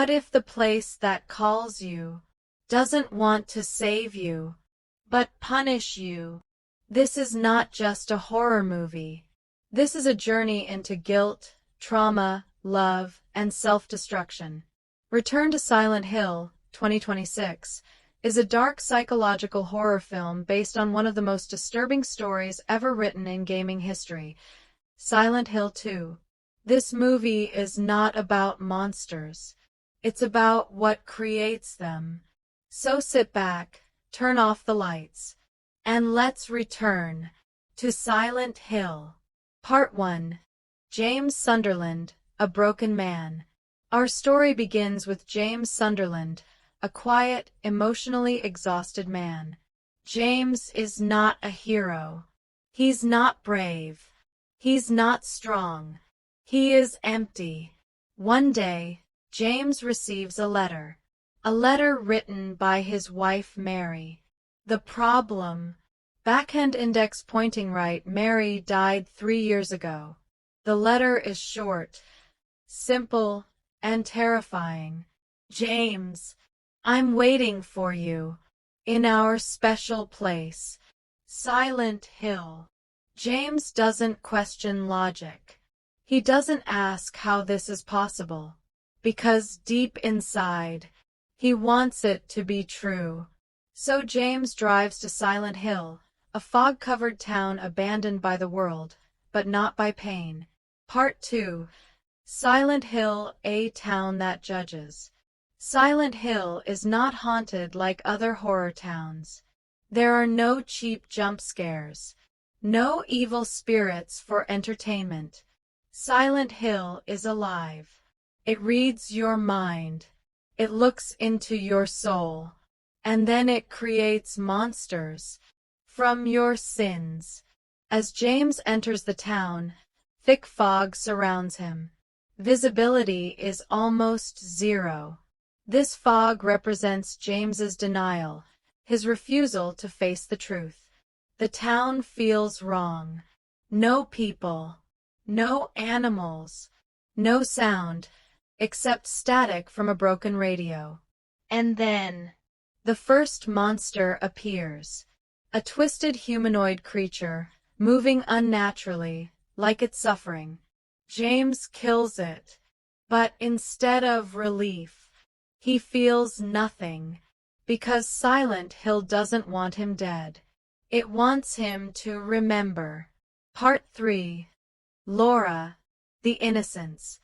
What if the place that calls you doesn't want to save you, but punish you? This is not just a horror movie. This is a journey into guilt, trauma, love, and self-destruction. Return to Silent Hill, 2026, is a dark psychological horror film based on one of the most disturbing stories ever written in gaming history, Silent Hill 2. This movie is not about monsters. It's about what creates them. So sit back, turn off the lights, and let's return to Silent Hill. Part 1. James Sunderland, a broken man. Our story begins with James Sunderland, a quiet, emotionally exhausted man. James is not a hero. He's not brave. He's not strong. He is empty. One day, James receives a letter written by his wife Mary. The problem: backhand index pointing right. Mary died 3 years ago. The letter is short, simple, and terrifying. James, I'm waiting for you in our special place, Silent Hill. James doesn't question logic. He doesn't ask how this is possible, because deep inside, he wants it to be true. So James drives to Silent Hill, a fog-covered town abandoned by the world, but not by pain. Part 2. Silent Hill, a town that judges. Silent Hill is not haunted like other horror towns. There are no cheap jump scares, no evil spirits for entertainment. Silent Hill is alive. It reads your mind. It looks into your soul. And then it creates monsters from your sins. As James enters the town, thick fog surrounds him. Visibility is almost zero. This fog represents James's denial, his refusal to face the truth. The town feels wrong. No people, no animals, no sound, except static from a broken radio. And then, the first monster appears. A twisted humanoid creature, moving unnaturally, like it's suffering. James kills it, but instead of relief, he feels nothing, because Silent Hill doesn't want him dead. It wants him to remember. Part 3. Laura, the Innocents.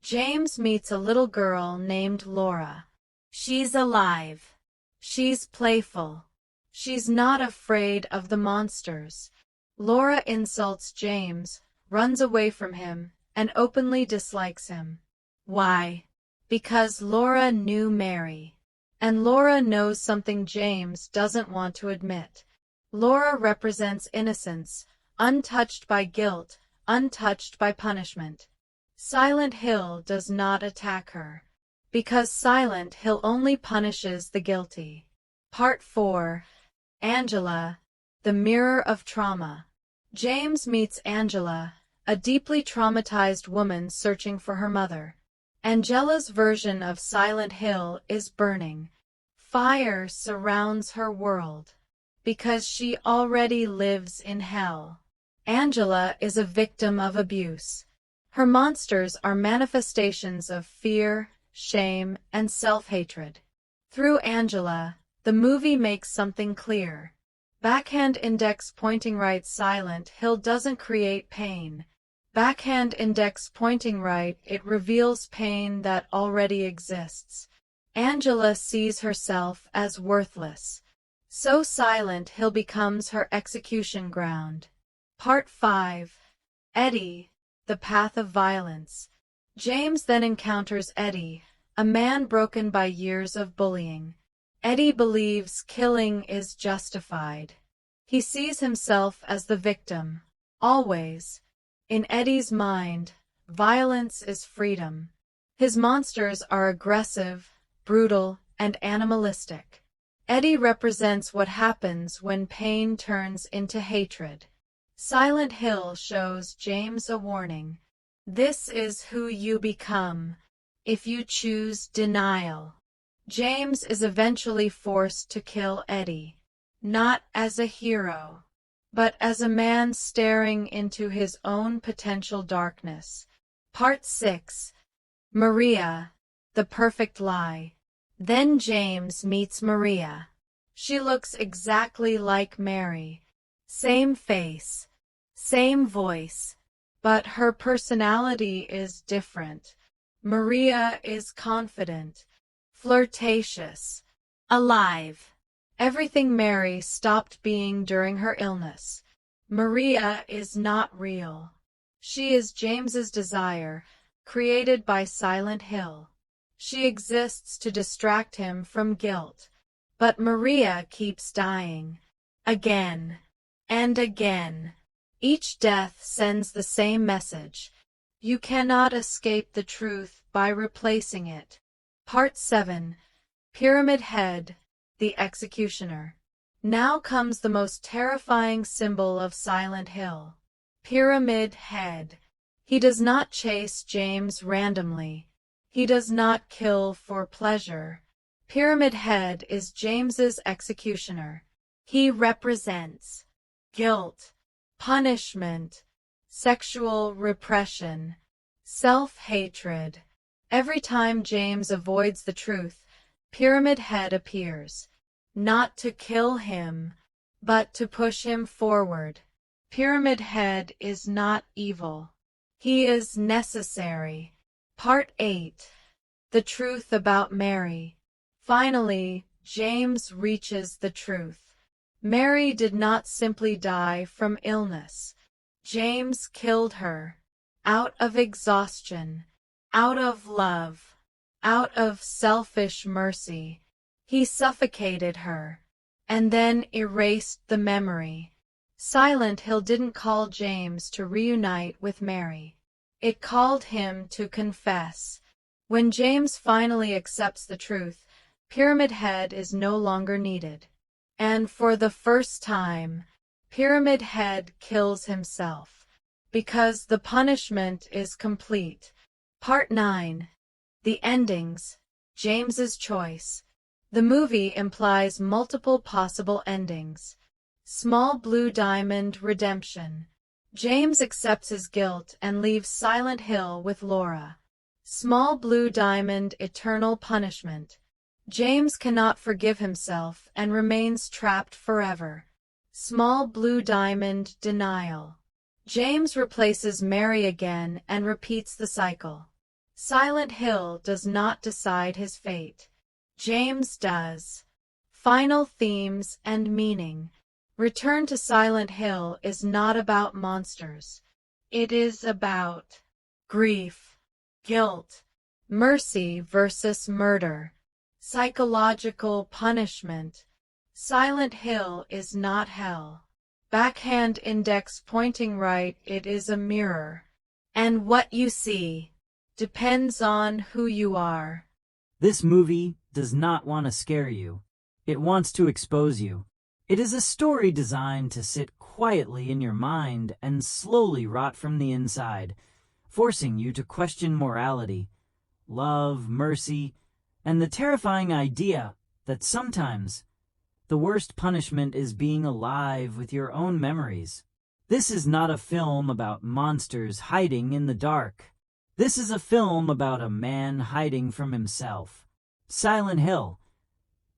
James meets a little girl named Laura. She's alive. She's playful. She's not afraid of the monsters. Laura insults James, runs away from him, and openly dislikes him. Why? Because Laura knew Mary. And Laura knows something James doesn't want to admit. Laura represents innocence, untouched by guilt, untouched by punishment. Silent Hill does not attack her, because Silent Hill only punishes the guilty. Part 4. Angela, the Mirror of Trauma. James meets Angela, a deeply traumatized woman searching for her mother. Angela's version of Silent Hill is burning. Fire surrounds her world, because she already lives in hell. Angela is a victim of abuse. Her monsters are manifestations of fear, shame, and self-hatred. Through Angela, the movie makes something clear. Backhand index pointing right. Silent Hill doesn't create pain. Backhand index pointing right, it reveals pain that already exists. Angela sees herself as worthless. So Silent Hill becomes her execution ground. Part 5. Eddie, the Path of Violence. James then encounters Eddie, a man broken by years of bullying. Eddie believes killing is justified. He sees himself as the victim, always. In Eddie's mind, violence is freedom. His monsters are aggressive, brutal, and animalistic. Eddie represents what happens when pain turns into hatred. Silent Hill shows James a warning. This is who you become if you choose denial. James is eventually forced to kill Eddie, not as a hero, but as a man staring into his own potential darkness. Part 6. Maria, the perfect lie. Then James meets Maria. She looks exactly like Mary. Same face, same voice, but her personality is different. Maria is confident, flirtatious, alive. Everything Mary stopped being during her illness. Maria is not real. She is James's desire, created by Silent Hill. She exists to distract him from guilt. But Maria keeps dying. Again and again. Each death sends the same message. You cannot escape the truth by replacing it. Part 7. Pyramid Head, the Executioner. Now comes the most terrifying symbol of Silent Hill. Pyramid Head. He does not chase James randomly. He does not kill for pleasure. Pyramid Head is James's executioner. He represents guilt, punishment, sexual repression, self-hatred. Every time James avoids the truth, Pyramid Head appears, not to kill him, but to push him forward. Pyramid Head is not evil. He is necessary. Part 8. The Truth About Mary. Finally, James reaches the truth. Mary did not simply die from illness. James killed her. Out of exhaustion. Out of love. Out of selfish mercy. He suffocated her. And then erased the memory. Silent Hill didn't call James to reunite with Mary. It called him to confess. When James finally accepts the truth, Pyramid Head is no longer needed. And for the first time, Pyramid Head kills himself. Because the punishment is complete. Part 9. The Endings. James's Choice. The movie implies multiple possible endings. Small Blue Diamond Redemption. James accepts his guilt and leaves Silent Hill with Laura. Small Blue Diamond Eternal Punishment. James cannot forgive himself and remains trapped forever. Small Blue Diamond Denial. James replaces Mary again and repeats the cycle. Silent Hill does not decide his fate. James does. Final themes and meaning. Return to Silent Hill is not about monsters. It is about grief, guilt, mercy versus murder, psychological punishment. Silent Hill is not hell. Backhand index pointing right, it is a mirror. And what you see depends on who you are. This movie does not want to scare you. It wants to expose you. It is a story designed to sit quietly in your mind and slowly rot from the inside, forcing you to question morality, love, mercy, and the terrifying idea that sometimes the worst punishment is being alive with your own memories. This is not a film about monsters hiding in the dark. This is a film about a man hiding from himself. Silent Hill.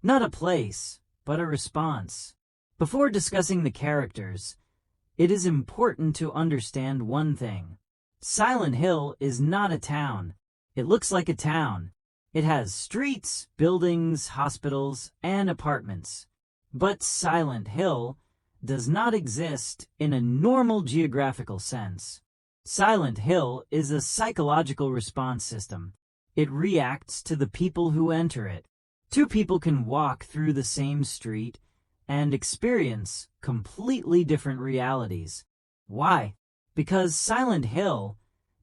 Not a place, but a response. Before discussing the characters, it is important to understand one thing. Silent Hill is not a town. It looks like a town. It has streets, buildings, hospitals, and apartments. But Silent Hill does not exist in a normal geographical sense. Silent Hill is a psychological response system. It reacts to the people who enter it. Two people can walk through the same street and experience completely different realities. Why? Because Silent Hill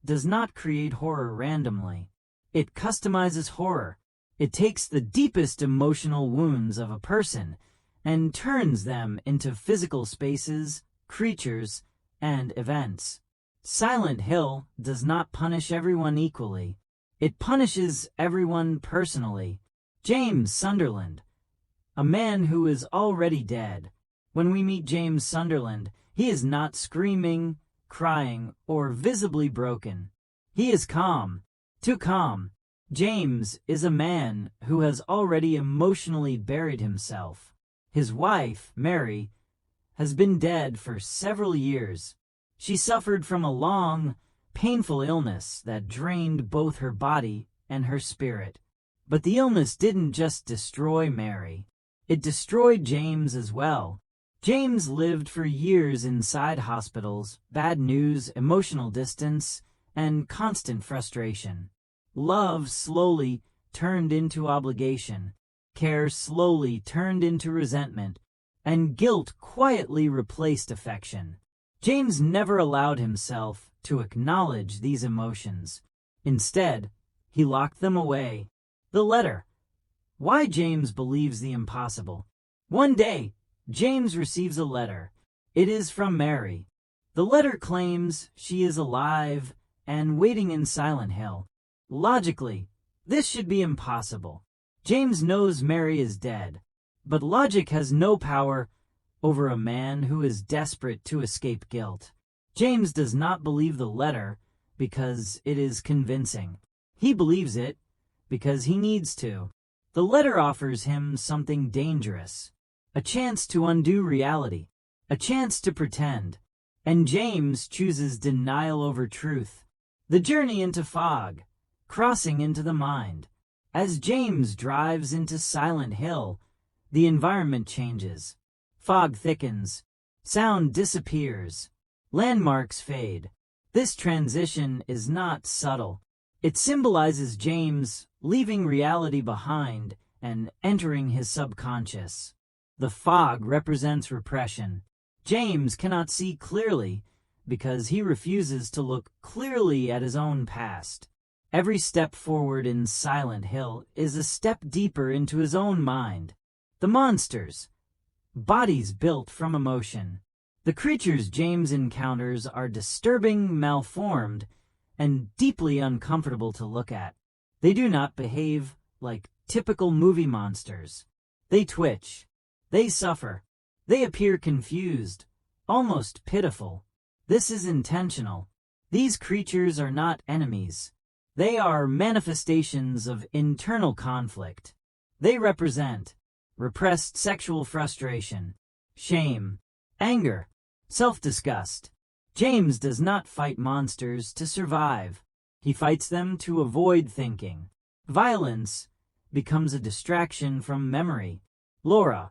does not create horror randomly. It customizes horror. It takes the deepest emotional wounds of a person and turns them into physical spaces, creatures, and events. Silent Hill does not punish everyone equally. It punishes everyone personally. James Sunderland, a man who is already dead. When we meet James Sunderland, he is not screaming, crying, or visibly broken. He is calm, too calm. James is a man who has already emotionally buried himself. His wife, Mary, has been dead for several years. She suffered from a long, painful illness that drained both her body and her spirit. But the illness didn't just destroy Mary. It destroyed James as well. James lived for years inside hospitals, bad news, emotional distance, and constant frustration. Love slowly turned into obligation. Care slowly turned into resentment, and guilt quietly replaced affection. James never allowed himself to acknowledge these emotions. Instead, he locked them away. The letter. Why James believes the impossible. One day, James receives a letter. It is from Mary. The letter claims she is alive and waiting in Silent Hill. Logically, this should be impossible. James knows Mary is dead, but logic has no power over a man who is desperate to escape guilt. James does not believe the letter because it is convincing. He believes it because he needs to. The letter offers him something dangerous, a chance to undo reality, a chance to pretend, and James chooses denial over truth. The journey into fog, crossing into the mind. As James drives into Silent Hill, the environment changes. Fog thickens, sound disappears, landmarks fade. This transition is not subtle. It symbolizes James leaving reality behind and entering his subconscious. The fog represents repression. James cannot see clearly because he refuses to look clearly at his own past. Every step forward in Silent Hill is a step deeper into his own mind. The monsters, bodies built from emotion. The creatures James encounters are disturbing, malformed, and deeply uncomfortable to look at. They do not behave like typical movie monsters. They twitch. They suffer. They appear confused, almost pitiful. This is intentional. These creatures are not enemies. They are manifestations of internal conflict. They represent repressed sexual frustration, shame, anger, self-disgust. James does not fight monsters to survive. He fights them to avoid thinking. Violence becomes a distraction from memory. Laura,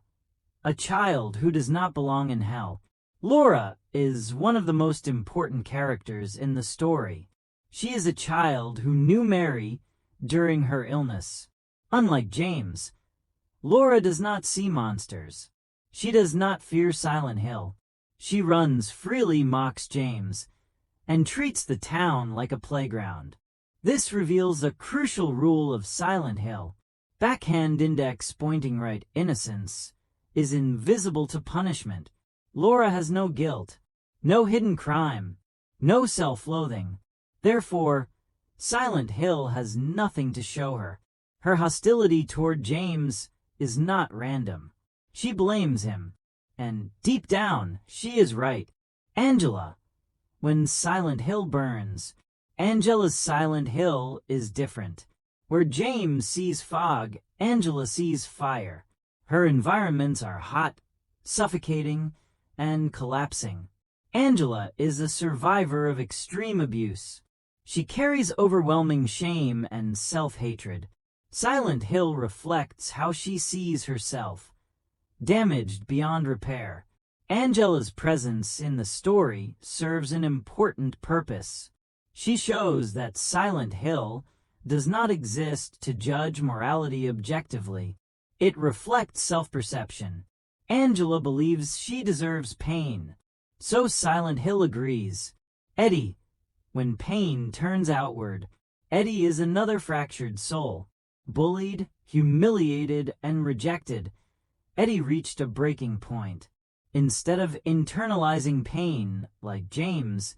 a child who does not belong in hell. Laura is one of the most important characters in the story. She is a child who knew Mary during her illness. Unlike James, Laura does not see monsters. She does not fear Silent Hill. She runs freely, mocks James, and treats the town like a playground. This reveals a crucial rule of Silent Hill. Backhand index pointing right innocence is invisible to punishment. Laura has no guilt, no hidden crime, no self-loathing. Therefore, Silent Hill has nothing to show her. Her hostility toward James is not random. She blames him, and deep down, she is right. Angela. When Silent Hill burns, Angela's Silent Hill is different. Where James sees fog, Angela sees fire. Her environments are hot, suffocating, and collapsing. Angela is a survivor of extreme abuse. She carries overwhelming shame and self-hatred. Silent Hill reflects how she sees herself, damaged beyond repair. Angela's presence in the story serves an important purpose. She shows that Silent Hill does not exist to judge morality objectively. It reflects self-perception. Angela believes she deserves pain. So Silent Hill agrees. Eddie. When pain turns outward, Eddie is another fractured soul. Bullied, humiliated, and rejected, Eddie reached a breaking point. Instead of internalizing pain, like James,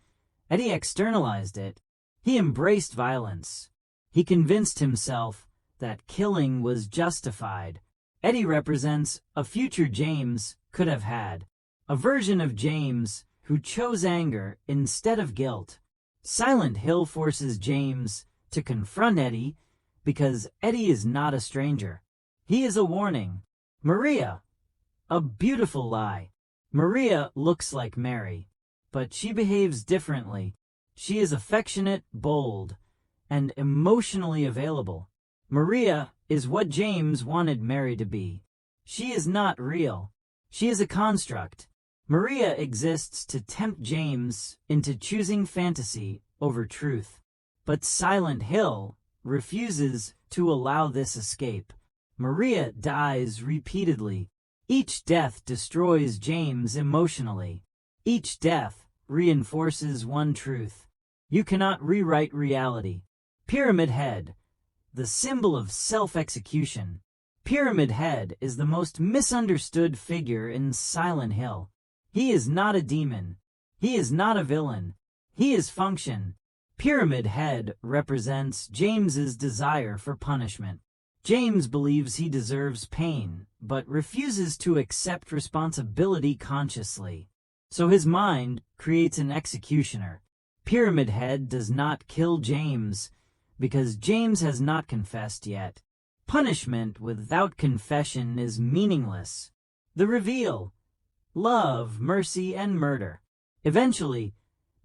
Eddie externalized it. He embraced violence. He convinced himself that killing was justified. Eddie represents a future James could have had, a version of James who chose anger instead of guilt. Silent Hill forces James to confront Eddie because Eddie is not a stranger. He is a warning. Maria. A beautiful lie. Maria looks like Mary, but she behaves differently. She is affectionate, bold, and emotionally available. Maria is what James wanted Mary to be. She is not real. She is a construct. Maria exists to tempt James into choosing fantasy over truth. But Silent Hill refuses to allow this escape. Maria dies repeatedly. Each death destroys James emotionally. Each death reinforces one truth. You cannot rewrite reality. Pyramid Head, the symbol of self-execution. Pyramid Head is the most misunderstood figure in Silent Hill. He is not a demon. He is not a villain. He is function. Pyramid Head represents James's desire for punishment. James believes he deserves pain, but refuses to accept responsibility consciously. So his mind creates an executioner. Pyramid Head does not kill James because James has not confessed yet. Punishment without confession is meaningless. The reveal: love, mercy, and murder. Eventually,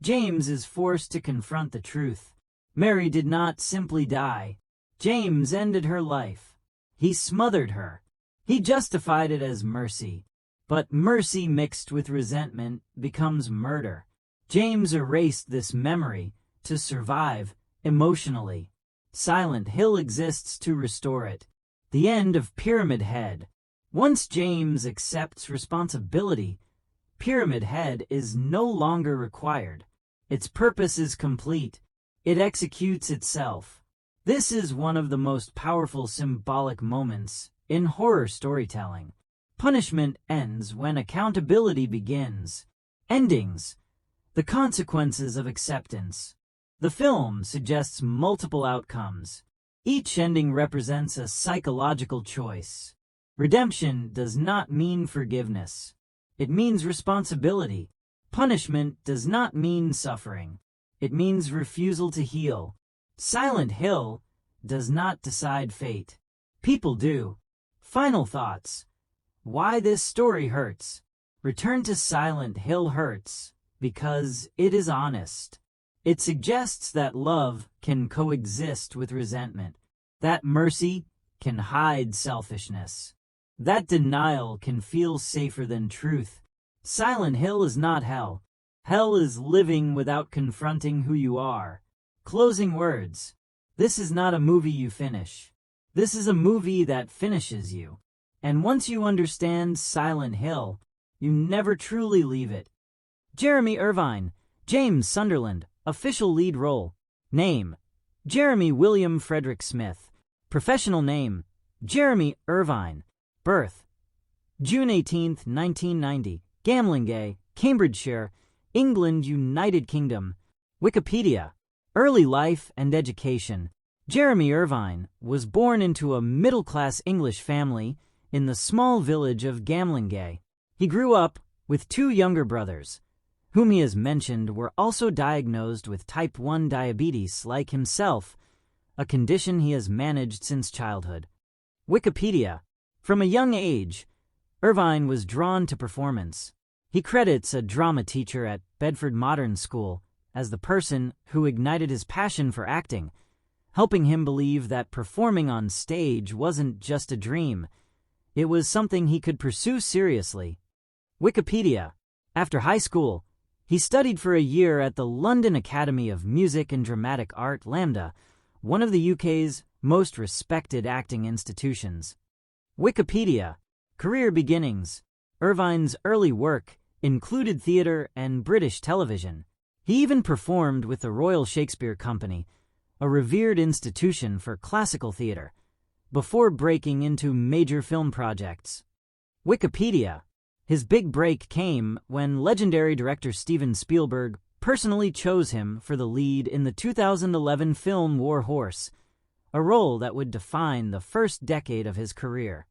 James is forced to confront the truth. Mary did not simply die. James ended her life. He smothered her. He justified it as mercy. But mercy mixed with resentment becomes murder. James erased this memory to survive emotionally. Silent Hill exists to restore it. The end of Pyramid Head. Once James accepts responsibility, Pyramid Head is no longer required. Its purpose is complete. It executes itself. This is one of the most powerful symbolic moments in horror storytelling. Punishment ends when accountability begins. Endings: the consequences of acceptance. The film suggests multiple outcomes. Each ending represents a psychological choice. Redemption does not mean forgiveness. It means responsibility. Punishment does not mean suffering. It means refusal to heal. Silent Hill does not decide fate. People do. Final thoughts. Why this story hurts. Return to Silent Hill hurts because it is honest. It suggests that love can coexist with resentment, that mercy can hide selfishness, that denial can feel safer than truth. Silent Hill is not hell. Hell is living without confronting who you are. Closing words. This is not a movie you finish. This is a movie that finishes you. And once you understand Silent Hill, you never truly leave it. Jeremy Irvine, James Sunderland, official lead role. Name: Jeremy William Frederick Smith. Professional name: Jeremy Irvine. Birth: June 18, 1990. Gamlingay, Cambridgeshire, England, United Kingdom. Wikipedia. Early life and education. Jeremy Irvine was born into a middle-class English family in the small village of Gamlingay. He grew up with two younger brothers, whom he has mentioned were also diagnosed with type 1 diabetes like himself, a condition he has managed since childhood. Wikipedia. From a young age, Irvine was drawn to performance. He credits a drama teacher at Bedford Modern School as the person who ignited his passion for acting, helping him believe that performing on stage wasn't just a dream. It was something he could pursue seriously. Wikipedia. After high school, he studied for a year at the London Academy of Music and Dramatic Art, LAMDA, one of the UK's most respected acting institutions. Wikipedia. Career beginnings. Irvine's early work included theatre and British television. He even performed with the Royal Shakespeare Company, a revered institution for classical theatre, before breaking into major film projects. Wikipedia. His big break came when legendary director Steven Spielberg personally chose him for the lead in the 2011 film War Horse, a role that would define the first decade of his career.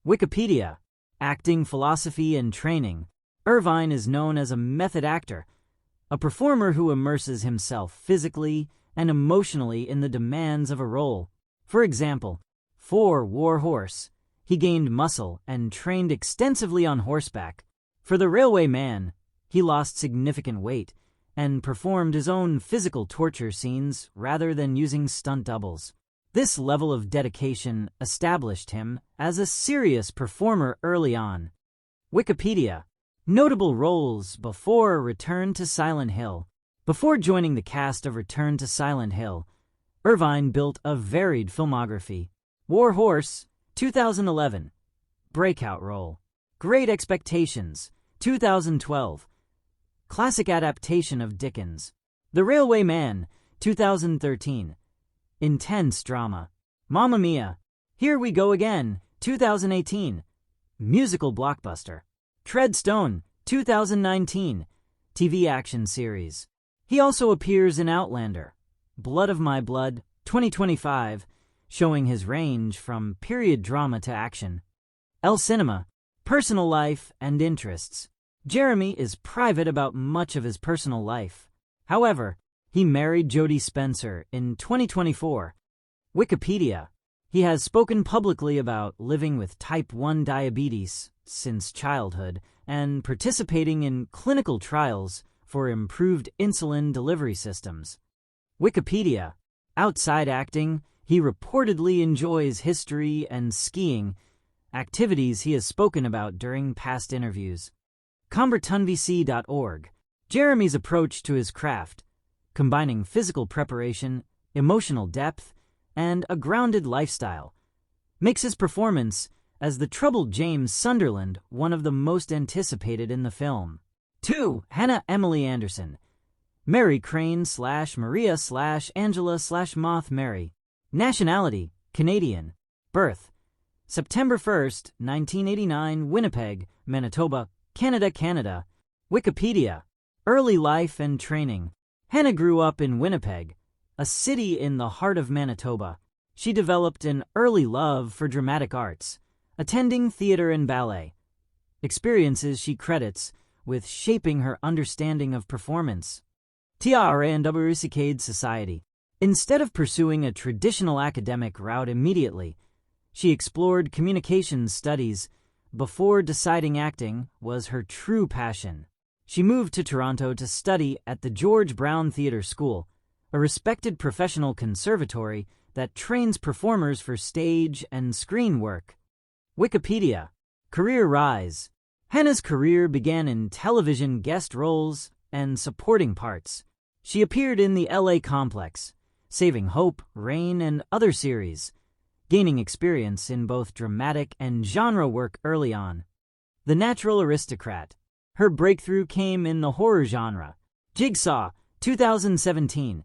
Wikipedia, acting philosophy and training. Irvine is known as a method actor, a performer who immerses himself physically and emotionally in the demands of a role. For example, for War Horse, he gained muscle and trained extensively on horseback. For The Railway Man, he lost significant weight and performed his own physical torture scenes rather than using stunt doubles. This level of dedication established him as a serious performer early on. Wikipedia, notable roles before Return to Silent Hill. Before joining the cast of Return to Silent Hill, Irvine built a varied filmography. War Horse, 2011. Breakout role. Great Expectations, 2012. Classic adaptation of Dickens. The Railway Man, 2013. Intense drama. Mamma Mia! Here We Go Again, 2018. Musical blockbuster. Treadstone, 2019. TV action series. He also appears in Outlander. Blood of My Blood, 2025, showing his range from period drama to action. El Cinema, personal life and interests. Jeremy is private about much of his personal life. However, he married Jodie Spencer in 2024. Wikipedia, he has spoken publicly about living with type 1 diabetes since childhood and participating in clinical trials for improved insulin delivery systems. Wikipedia, outside acting, he reportedly enjoys history and skiing, activities he has spoken about during past interviews. combertonvc.org, Jeremy's approach to his craft, combining physical preparation, emotional depth, and a grounded lifestyle, makes his performance as the troubled James Sunderland one of the most anticipated in the film. 2. Hannah Emily Anderson, Mary Crane / Maria / Angela / Moth Mary. Nationality, Canadian. Birth, September 1st, 1989, Winnipeg, Manitoba, Canada. Wikipedia, early life and training. Hannah grew up in Winnipeg, a city in the heart of Manitoba. She developed an early love for dramatic arts, attending theater and ballet. Experiences she credits with shaping her understanding of performance. TRANWCADE Society. Instead of pursuing a traditional academic route immediately, she explored communications studies before deciding acting was her true passion. She moved to Toronto to study at the George Brown Theatre School, a respected professional conservatory that trains performers for stage and screen work. Wikipedia, career rise. Hannah's career began in television guest roles and supporting parts. She appeared in the LA Complex, Saving Hope, Rain, and other series, gaining experience in both dramatic and genre work early on. The Natural Aristocrat. Her breakthrough came in the horror genre. Jigsaw, 2017,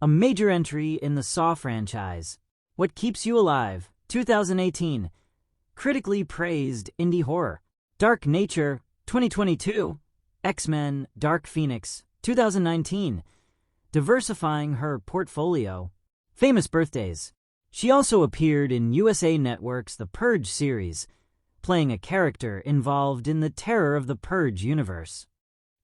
a major entry in the Saw franchise. What Keeps You Alive, 2018, critically praised indie horror. Dark Nature, 2022, X-Men, Dark Phoenix, 2019, diversifying her portfolio. Famous birthdays. She also appeared in USA Network's The Purge series, playing a character involved in the Terror of the Purge universe.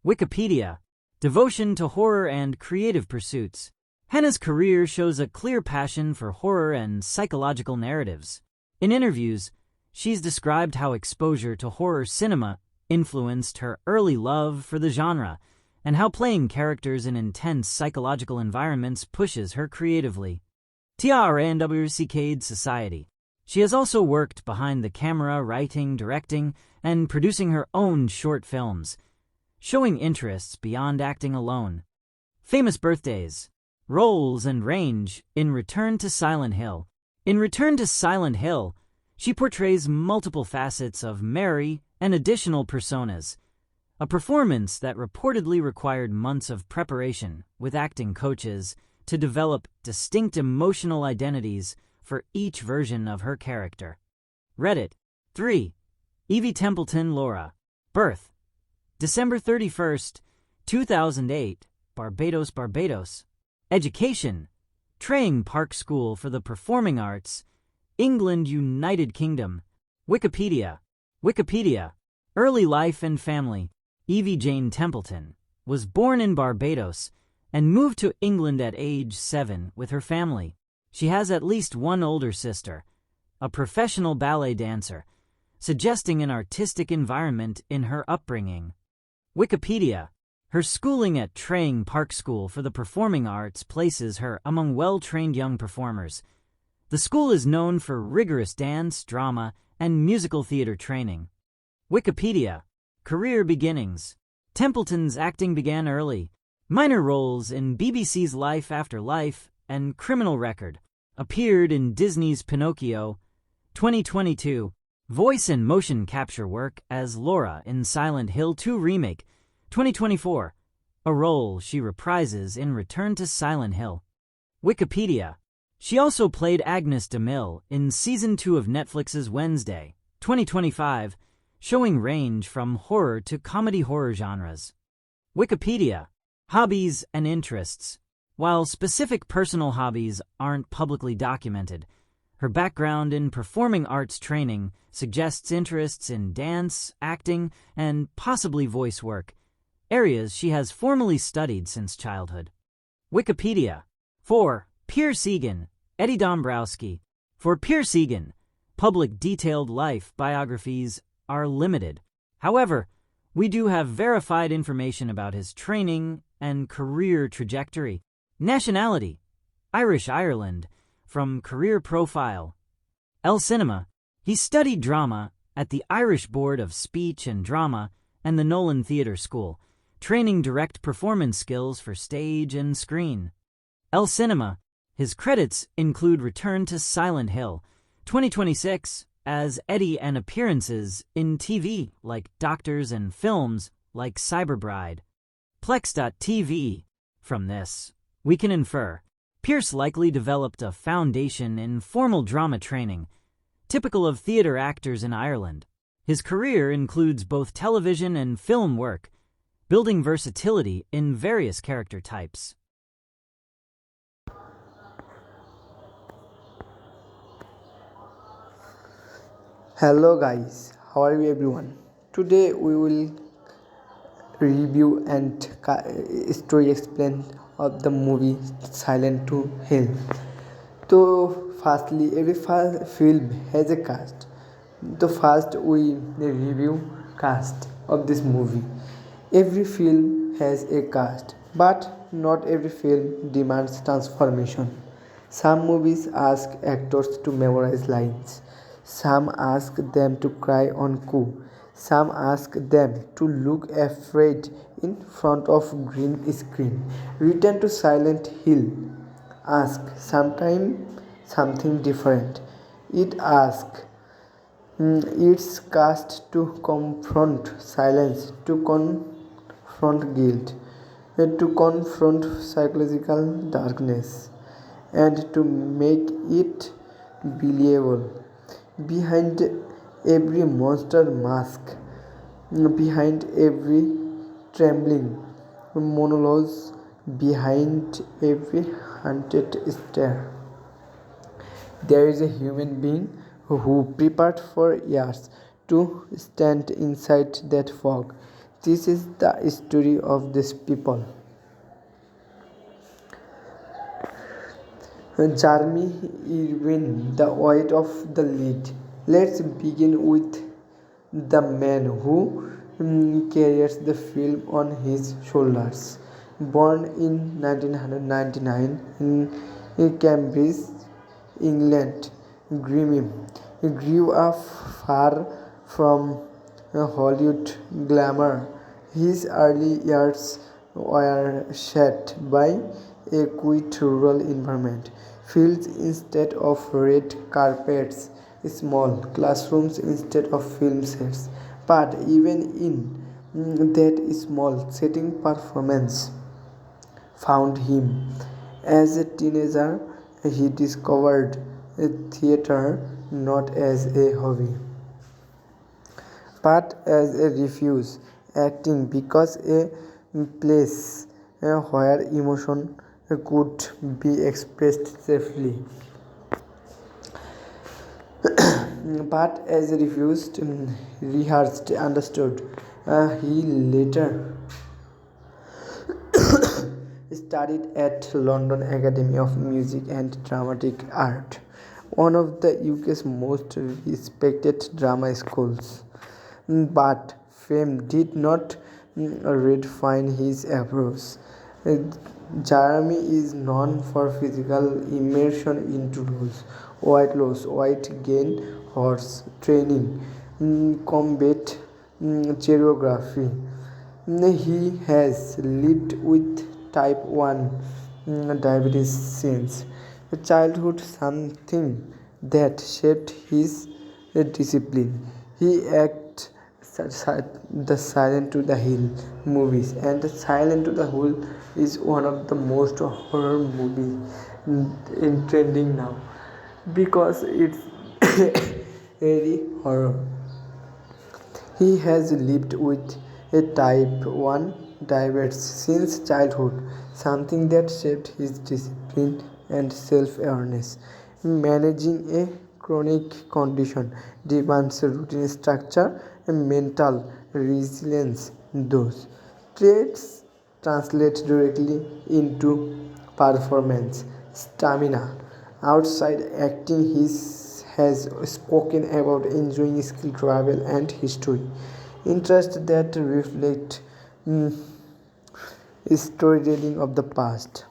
Wikipedia, devotion to horror and creative pursuits. Hannah's career shows a clear passion for horror and psychological narratives. In interviews, she's described how exposure to horror cinema influenced her early love for the genre, and how playing characters in intense psychological environments pushes her creatively. TRANWCADE Society. She has also worked behind the camera, writing, directing, and producing her own short films, showing interests beyond acting alone. Famous birthdays. Roles and range in Return to Silent Hill. In Return to Silent Hill, she portrays multiple facets of Mary and additional personas, a performance that reportedly required months of preparation with acting coaches to develop distinct emotional identities for each version of her character. Reddit. 3. Evie Templetn Laura. Birth, December 31st, 2008, Barbados. Education, Training Park School for the Performing Arts, England, United Kingdom. Wikipedia. Wikipedia. Early life and family. Evie Jane Templetn was born in Barbados and moved to England at age 7 with her family. She has at least one older sister, a professional ballet dancer, suggesting an artistic environment in her upbringing. Wikipedia. Her schooling at Training Park School for the Performing Arts places her among well-trained young performers. The school is known for rigorous dance, drama, and musical theater training. Wikipedia. Career beginnings. Templeton's acting began early. Minor roles in BBC's Life After Life and Criminal Record. Appeared in Disney's Pinocchio. 2022. Voice and motion capture work as Laura in Silent Hill 2 Remake. 2024. A role she reprises in Return to Silent Hill. Wikipedia. She also played Agnes DeMille in Season 2 of Netflix's Wednesday. 2025. Showing range from horror to comedy horror genres. Wikipedia. Hobbies and interests. While specific personal hobbies aren't publicly documented, her background in performing arts training suggests interests in dance, acting, and possibly voice work, areas she has formally studied since childhood. Wikipedia. 4. Pierce Egan, Eddie Dombrowski. For Pierce Egan, public detailed life biographies are limited. However, we do have verified information about his training and career trajectory. Nationality: Irish Ireland, from Career Profile. El Cinema: he studied drama at the Irish Board of Speech and Drama and the Nolan Theatre School, training direct performance skills for stage and screen. El Cinema: his credits include Return to Silent Hill, 2026, as Eddie, and appearances in TV like Doctors and films like Cyberbride. Plex.tv. From this, we can infer Pierce likely developed a foundation in formal drama training, typical of theatre actors in Ireland. His career includes both television and film work, building versatility in various character types. Hello guys, how are you everyone? Today we will review and story explain of the movie Silent to Hill. So firstly, every film has a cast. So first we review cast of this movie. Every film has a cast, but not every film demands transformation. Some movies ask actors to memorize lines. Some ask them to cry on cue. Some ask them to look afraid in front of green screen. Return to Silent Hill asks sometimes something different. It asks its cast to confront silence, to confront guilt, to confront psychological darkness, and to make it believable. Behind every monster mask, behind every trembling monologue, behind every haunted stare, there is a human being who prepared for years to stand inside that fog. This is the story of these people. Jeremy Irvine, the weight of the lead. Let's begin with the man who carries the film on his shoulders. Born in 1999 in Cambridge, England, Grimmie grew up far from Hollywood glamour. His early years were shaped by a quiet rural environment, fields instead of red carpets, small classrooms instead of film sets. But even in that small setting, performance found him. As a teenager, he discovered theater not as a hobby, but as a refuge, acting because a place where emotion could be expressed safely. But as refused, rehearsed, understood, he later studied at London Academy of Music and Dramatic Art, one of the UK's most respected drama schools. But fame did not redefine his approach. Uh, Jeremy is known for physical immersion into roles, weight loss, weight gain, horse training, combat choreography. He has lived with type 1 diabetes since childhood, something that shaped his discipline. He acted the Silent to the Hill movies, and the Silent to the Hill is one of the most horror movies in trending now because it's very horror. He has lived with a type 1 diabetes since childhood, something that shaped his discipline and self awareness. Managing a chronic condition demands routine structure and mental resilience. Those traits translate directly into performance stamina. Outside acting, he has spoken about enjoying skill travel and history, interests that reflect mm, storytelling of the past.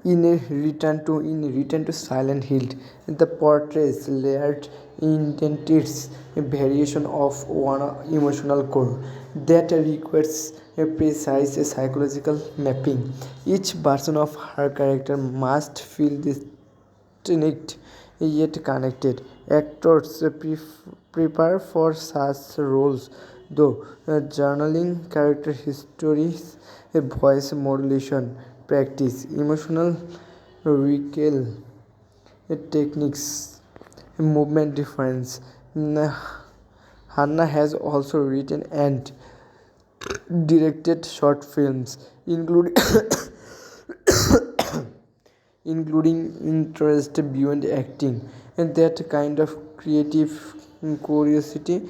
In Return to Silent Hill, the portrays layered identities, a variation of one emotional core that requires a precise psychological mapping. Each version of her character must feel distinct yet connected. Actors prepare for such roles, though journaling, character histories, a voice modulation practice, emotional recall techniques, movement difference. Hannah has also written and directed short films, including including interest beyond acting, and that kind of creative curiosity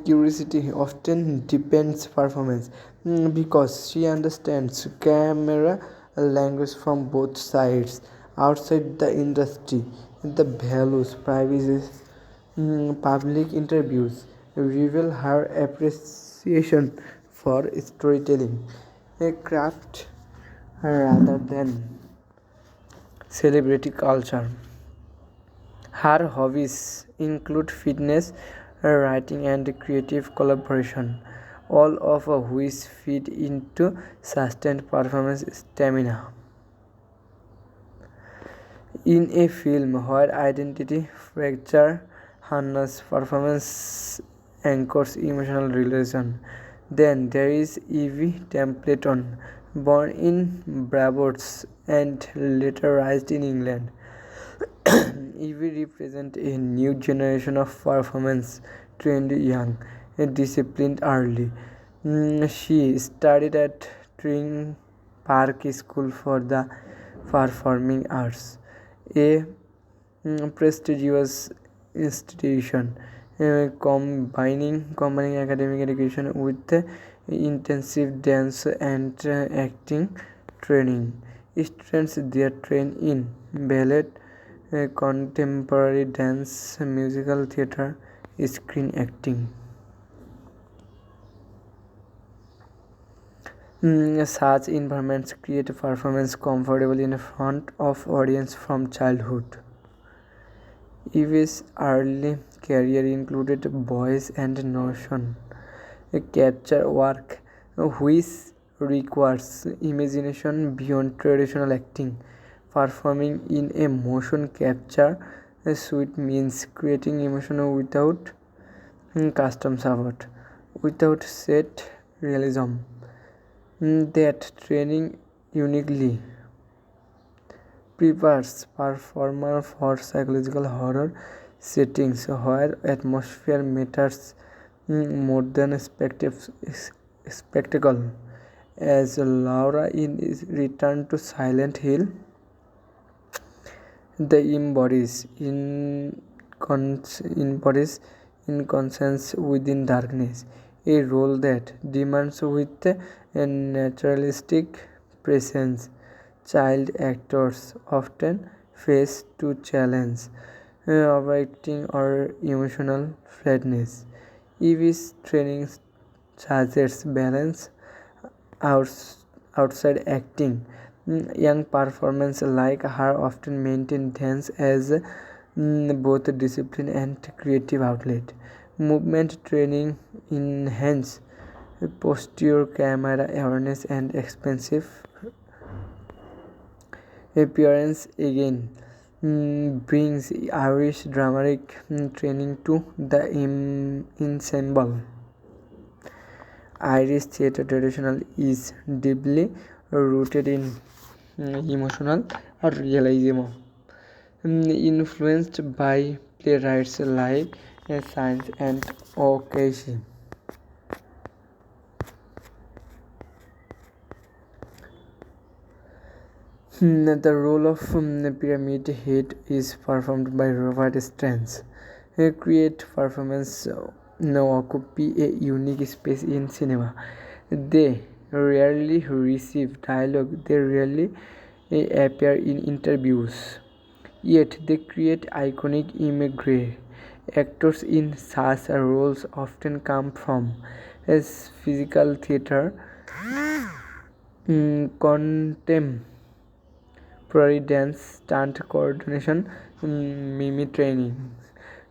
curiosity often depends performance, because she understands camera language from both sides. Outside the industry, the values privacy, public interviews reveal her appreciation for storytelling, a craft rather than celebrity culture. Her hobbies include fitness, writing, and creative collaboration, all of which feed into sustained performance stamina. In a film where identity fracture, Hannah's performance anchors emotional relation. Then there is Evie Templeton, born in Barbados and later raised in England. Evie represents a new generation of performance trained young, disciplined early. She studied at Tring Park School for the Performing Arts, a prestigious institution combining academic education with intensive dance and acting training. Students there train in ballet, contemporary dance, musical theatre, screen acting. Such environments create performance comfortable in front of audience from childhood. Evie's early career included Boys and Notion, a capture work which requires imagination beyond traditional acting. Performing in a motion capture Sweet means creating emotion without custom support, without set realism. That training uniquely prepares performer for psychological horror settings where atmosphere matters more than spectacle. As Laura in Return to Silent Hill, the embodies inconscience within darkness, a role that demands with a naturalistic presence. Child actors often face to challenge overacting or emotional flatness. Evie's training suggests balance outside acting. Young performers like her often maintain dance as both discipline and creative outlet. Movement training enhance posture, camera awareness, and expensive appearance again. Brings Irish dramatic training to the ensemble. Irish theatre tradition is deeply rooted in emotional realism, influenced by playwrights like Science and O'Casey. The role of pyramid head is performed by Robert Strange. A create performance now occupy a unique space in cinema. They rarely receive dialogue, they rarely appear in interviews. Yet they create iconic imagery. Actors in such roles often come from as physical theater, contemporary dance, stunt coordination, mimic training.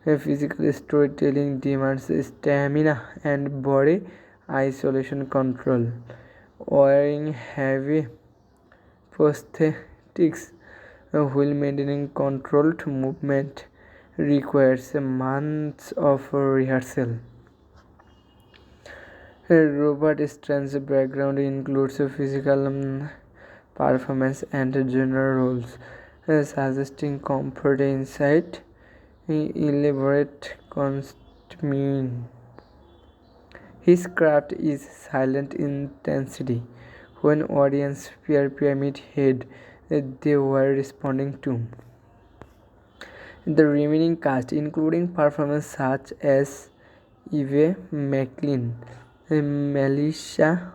Physical storytelling demands stamina and body isolation control. Wearing heavy prosthetics while maintaining controlled movement requires months of rehearsal. Robert Strange's background includes physical performance and genre roles, suggesting comfort insight, elaborate costume. His craft is silent intensity. When audience fear Pyramid Head, they were responding to. The remaining cast, including performers such as Evie McLean, Melissa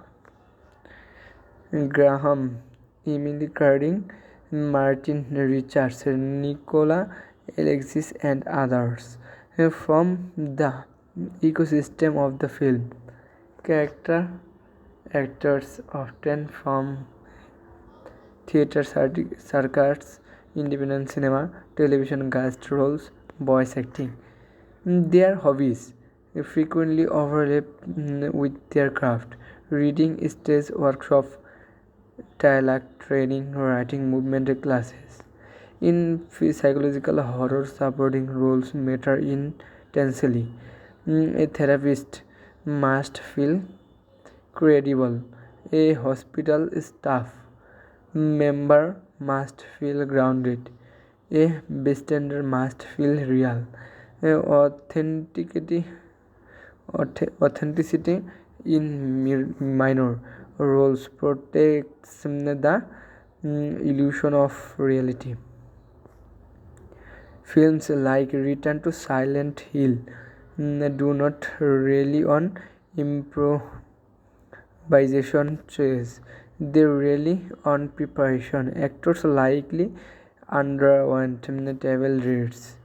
Graham, Emily Carding, Martin Richards, Nicola Alexis, and others, from the ecosystem of the film. Character actors often from theater circuits, independent cinema, television guest roles, voice acting. Their hobbies frequently overlap with their craft. Reading, stage workshop, dialogue training, writing, movement classes. In psychological horror, supporting roles matter intensely. A therapist must feel credible. A hospital staff member must feel grounded. A bystander must feel real. A authenticity in minor roles protects the illusion of reality. Films like Return to Silent Hill do not rely on improvisation choice. They rely on preparation. Actors likely underwent table reads,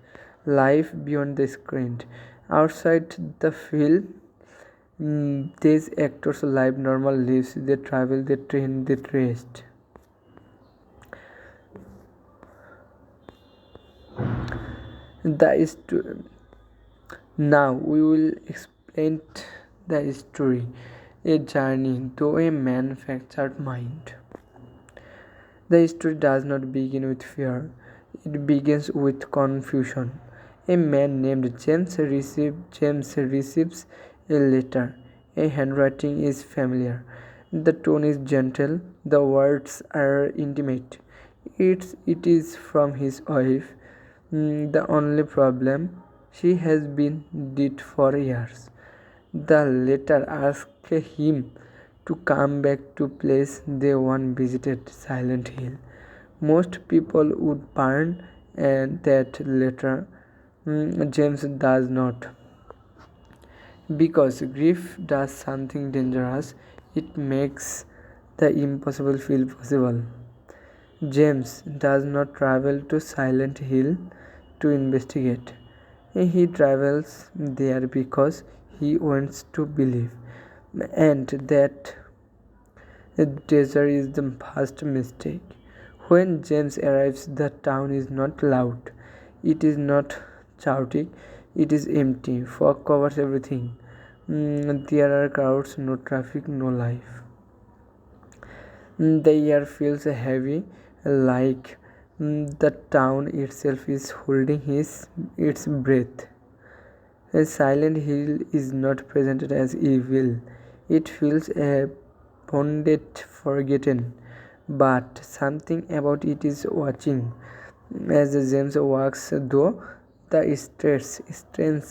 life beyond the screen. Outside the film, these actors live normal lives. They travel, they train, they rest. Now we will explain the story. A journey to a manufactured mind. The story does not begin with fear. It begins with confusion. A man named James receives a letter. A handwriting is familiar. The tone is gentle. The words are intimate. It is from his wife. The only problem, she has been dead for years. The letter asks him to come back to place they once visited, Silent Hill. Most people would burn that letter. James does not. Because grief does something dangerous, it makes the impossible feel possible. James does not travel to Silent Hill to investigate. He travels there because he wants to believe, and that danger is the first mistake. When James arrives, the town is not loud, it is not chaotic, it is empty. Fog covers everything. There are crowds, no traffic, no life. The air feels heavy, like the town itself is holding its breath. A Silent Hill is not presented as evil. It feels bonded, forgotten, but something about it is watching. As James walks through the streets, strange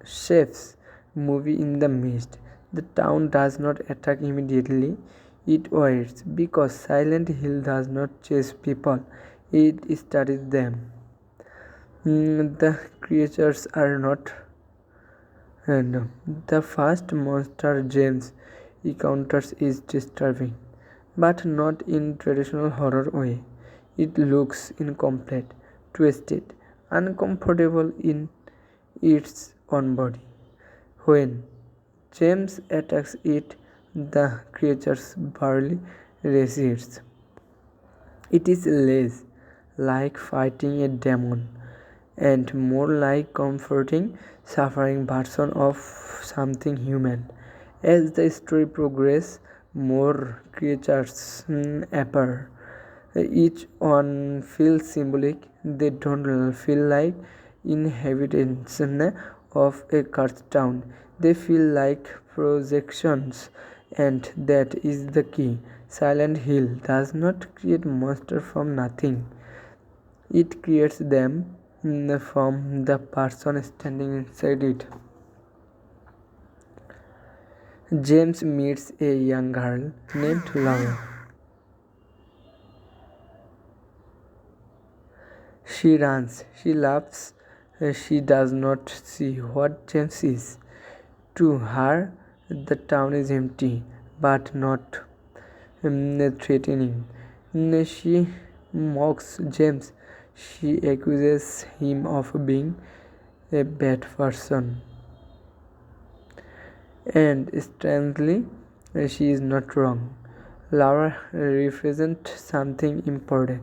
shapes moving in the mist. The town does not attack immediately. It waits because Silent Hill does not chase people. It studies them. The creatures are not random. The first monster James encounters is disturbing, but not in traditional horror way. It looks incomplete, twisted, uncomfortable in its own body. When James attacks it, the creature barely resists. It is less like fighting a demon and more like comforting suffering version of something human. As the story progresses, more creatures appear. Each one feels symbolic. They don't feel like inhabitants of a cursed town. They feel like projections, and that is the key. Silent Hill does not create monsters from nothing. It creates them from the person standing inside it. James meets a young girl named Laura. She runs, she laughs, she does not see what James is. To her, the town is empty, but not threatening. She mocks James. She accuses him of being a bad person. And strangely, she is not wrong. Laura represents something important.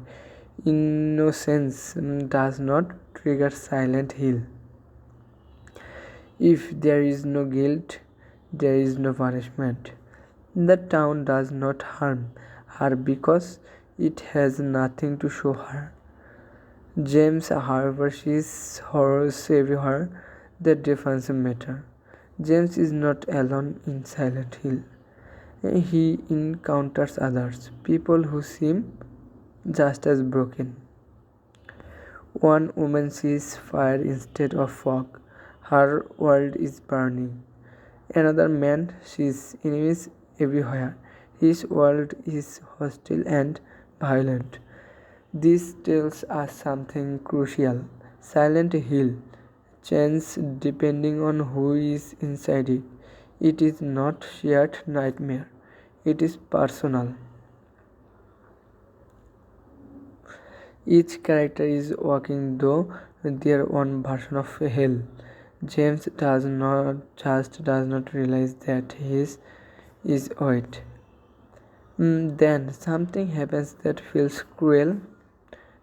Innocence does not trigger Silent Hill. If there is no guilt, there is no punishment. The town does not harm her because it has nothing to show her. James, however, sees horrors everywhere. The difference matter. James is not alone in Silent Hill. He encounters others, people who seem just as broken. One woman sees fire instead of fog. Her world is burning. Another man sees enemies everywhere. His world is hostile and violent. This tells us something crucial. Silent Hill changes depending on who is inside it. It is not shared nightmare. It is personal. Each character is walking through their own version of hell. James does not realize that his is it. Then something happens that feels cruel.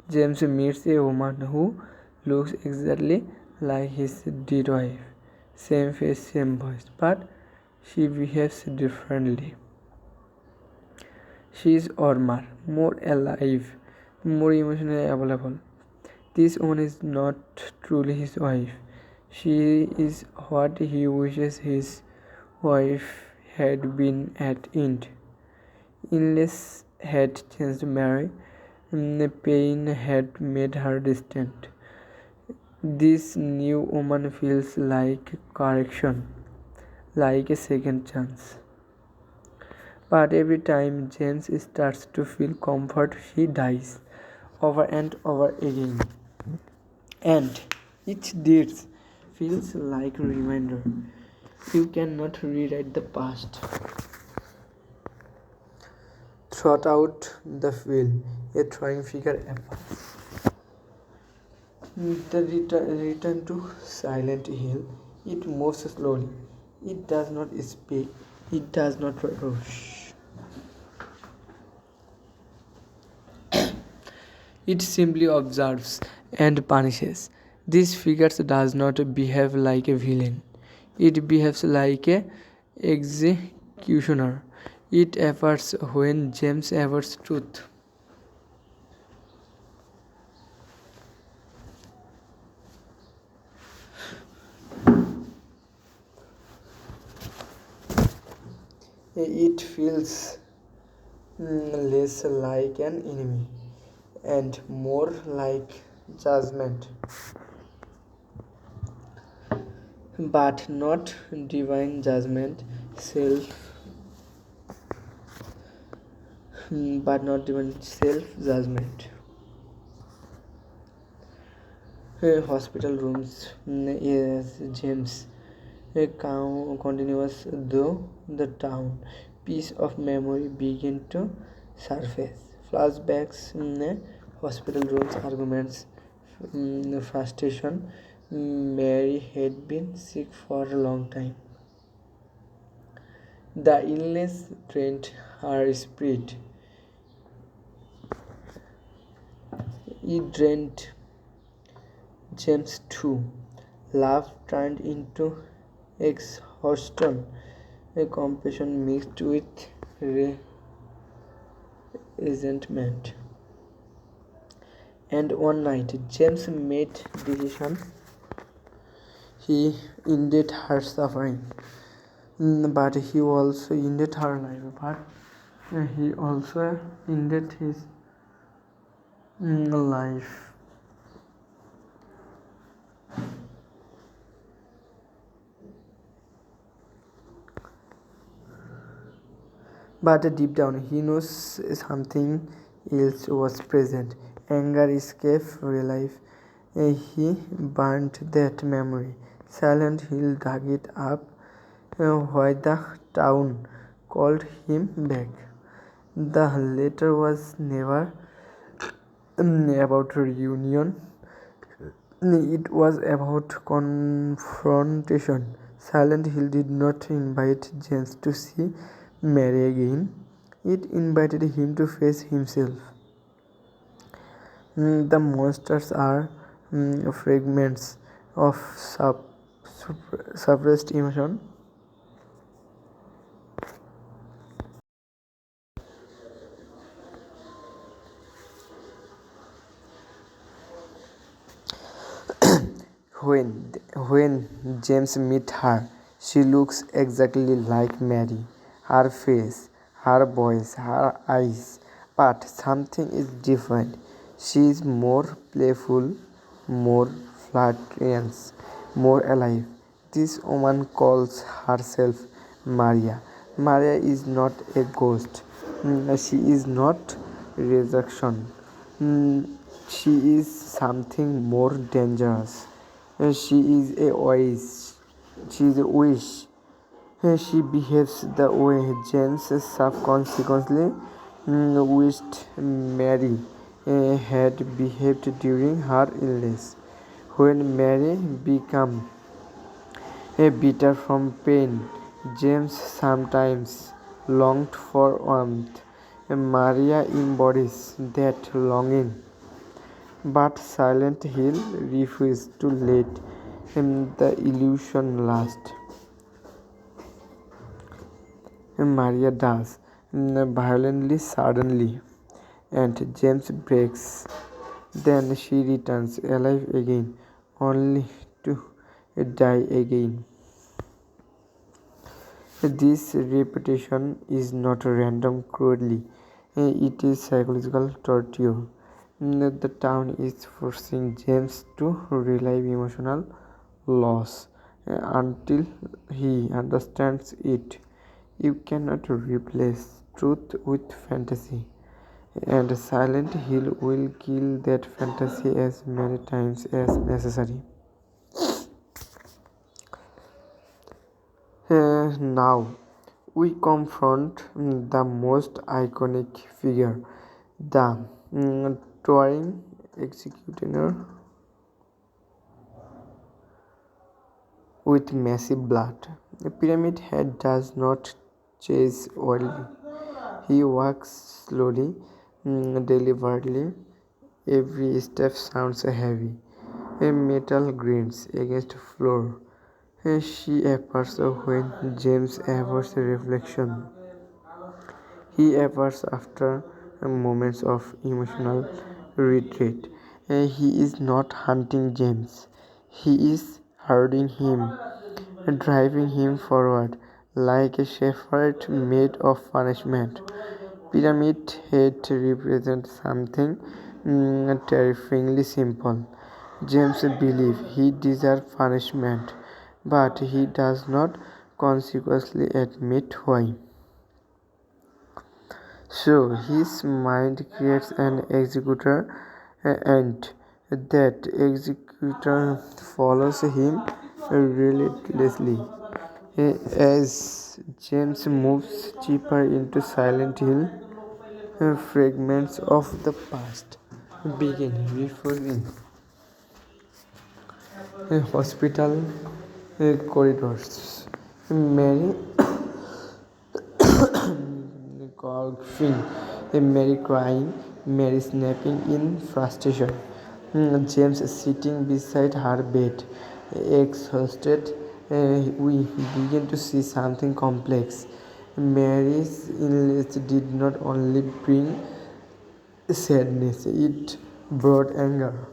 James meets a woman who looks exactly like his dead wife. Same face, same voice, but she behaves differently. She is warmer, more alive, more emotionally available. This woman is not truly his wife. She is what he wishes his wife had been at end. Illness had changed Mary. Pain had made her distant. This new woman feels like correction, like a second chance. But every time James starts to feel comfort, he dies over and over again. And each death feels like a reminder. You cannot rewrite the past. Throughout the film, a trying figure appears. The return to Silent Hill. It moves slowly. It does not speak. It does not rush. It simply observes and punishes. This figure does not behave like a villain. It behaves like a executioner. It appears when James averts truth. It feels less like an enemy and more like judgment, but not divine judgment, self judgment. Hospital rooms, yes, James. Continuous though the town, piece of memory begin to surface. Flashbacks, hospital rooms, arguments, frustration. Mary had been sick for a long time. The illness drained her spirit. It drained James too. Love turned into exhaustion, a compassion mixed with resentment. And one night, James made decision. He ended her suffering, but he also ended her life. But he also ended his life. But deep down, he knows something else was present. Anger, escape, relief. He burnt that memory. Silent Hill dug it up why the town called him back. The letter was never about reunion. It was about confrontation. Silent Hill did not invite James to see Mary again. It invited him to face himself. The monsters are fragments of suppressed emotion. When James meets her, she looks exactly like Mary. Her face, her voice, her eyes. But something is different. She is more playful, more flirtatious, more alive. This woman calls herself Maria. Maria is not a ghost. She is not resurrection. She is something more dangerous. She is a wish. She is a wish. She behaves the way James subconsciously wished Mary had behaved during her illness. When Mary became bitter from pain, James sometimes longed for warmth. Maria embodies that longing. But Silent Hill refused to let the illusion last. Maria does, violently, suddenly, and James breaks Then she returns alive again, only to die again. This repetition is not random cruelty, it is psychological torture. The town is forcing James to relive emotional loss until he understands it. You cannot replace truth with fantasy, and Silent Hill will kill that fantasy as many times as necessary. Now we confront the most iconic figure, the touring executioner with massive blood. The pyramid head does not chase wildly. He walks slowly, deliberately. Every step sounds heavy. A metal grins against floor. She appears when James avoids reflection. He appears after moments of emotional retreat. He is not hunting James. He is herding him, driving him forward like a shepherd made of punishment. Pyramid Head represents something terrifyingly simple. James believes he deserves punishment, but he does not consequently admit why. So his mind creates an executor, and that executor follows him relentlessly. As James moves deeper into Silent Hill, fragments of the past begin resurfacing. Hospital corridors. Mary coughing, Mary crying, Mary snapping in frustration. James sitting beside her bed, exhausted. We begin to see something complex. Mary's illness did not only bring sadness, it brought anger.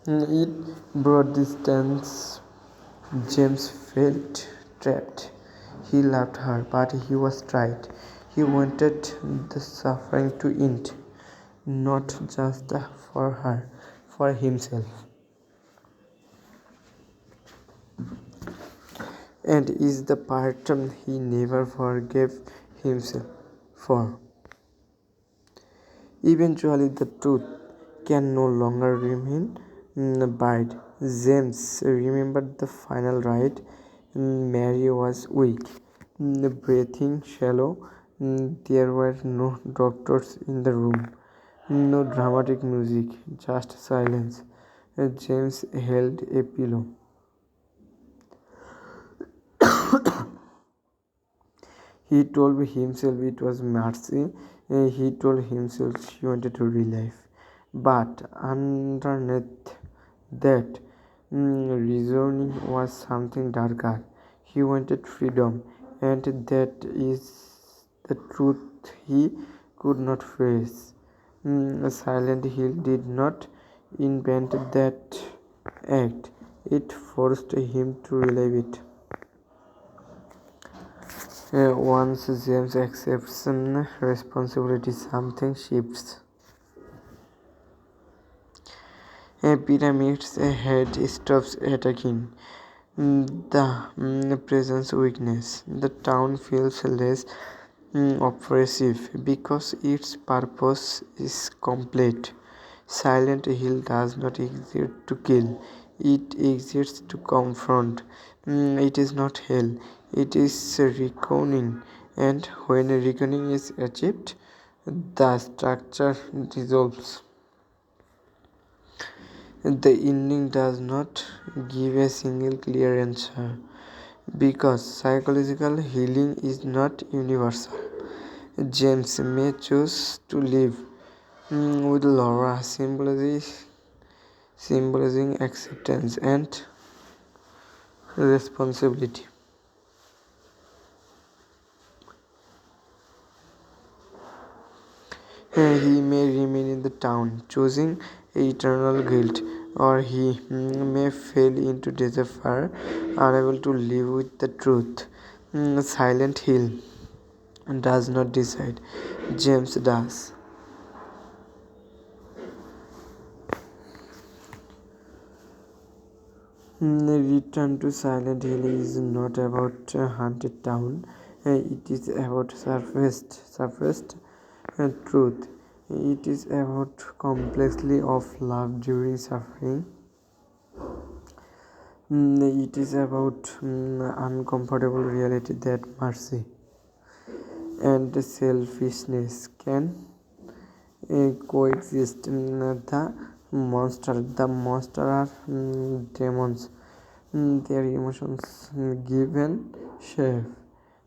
It brought distance. James felt trapped. He loved her, but he was tired. He wanted the suffering to end, not just for her, for himself. And is the part he never forgave himself for. Eventually, the truth can no longer remain buried. James remembered the final ride. Mary was weak, breathing shallow. There were no doctors in the room, no dramatic music, just silence. James held a pillow. He told himself it was mercy. He told himself she wanted to relive. But underneath that reasoning was something darker. He wanted freedom, and that is the truth he could not face. Silent Hill did not invent that act, it forced him to relive it. Once James accepts responsibility, something shifts. Pyramid's head stops attacking. The presence weakness. The town feels less oppressive because its purpose is complete. Silent Hill does not exist to kill, it exists to confront. It is not hell, it is reckoning, and when reckoning is achieved, the structure dissolves. The ending does not give a single clear answer because psychological healing is not universal. James may choose to live with Laura, symbolizing acceptance and responsibility. He may remain in the town, choosing eternal guilt, or he may fall into despair, unable to live with the truth. Silent Hill does not decide, James does. Return to Silent Hill is not about a haunted town. It is about surfaced truth. It is about complexity of love during suffering. It is about uncomfortable reality that mercy and selfishness can coexist. The monster are demons. Their emotions given shape.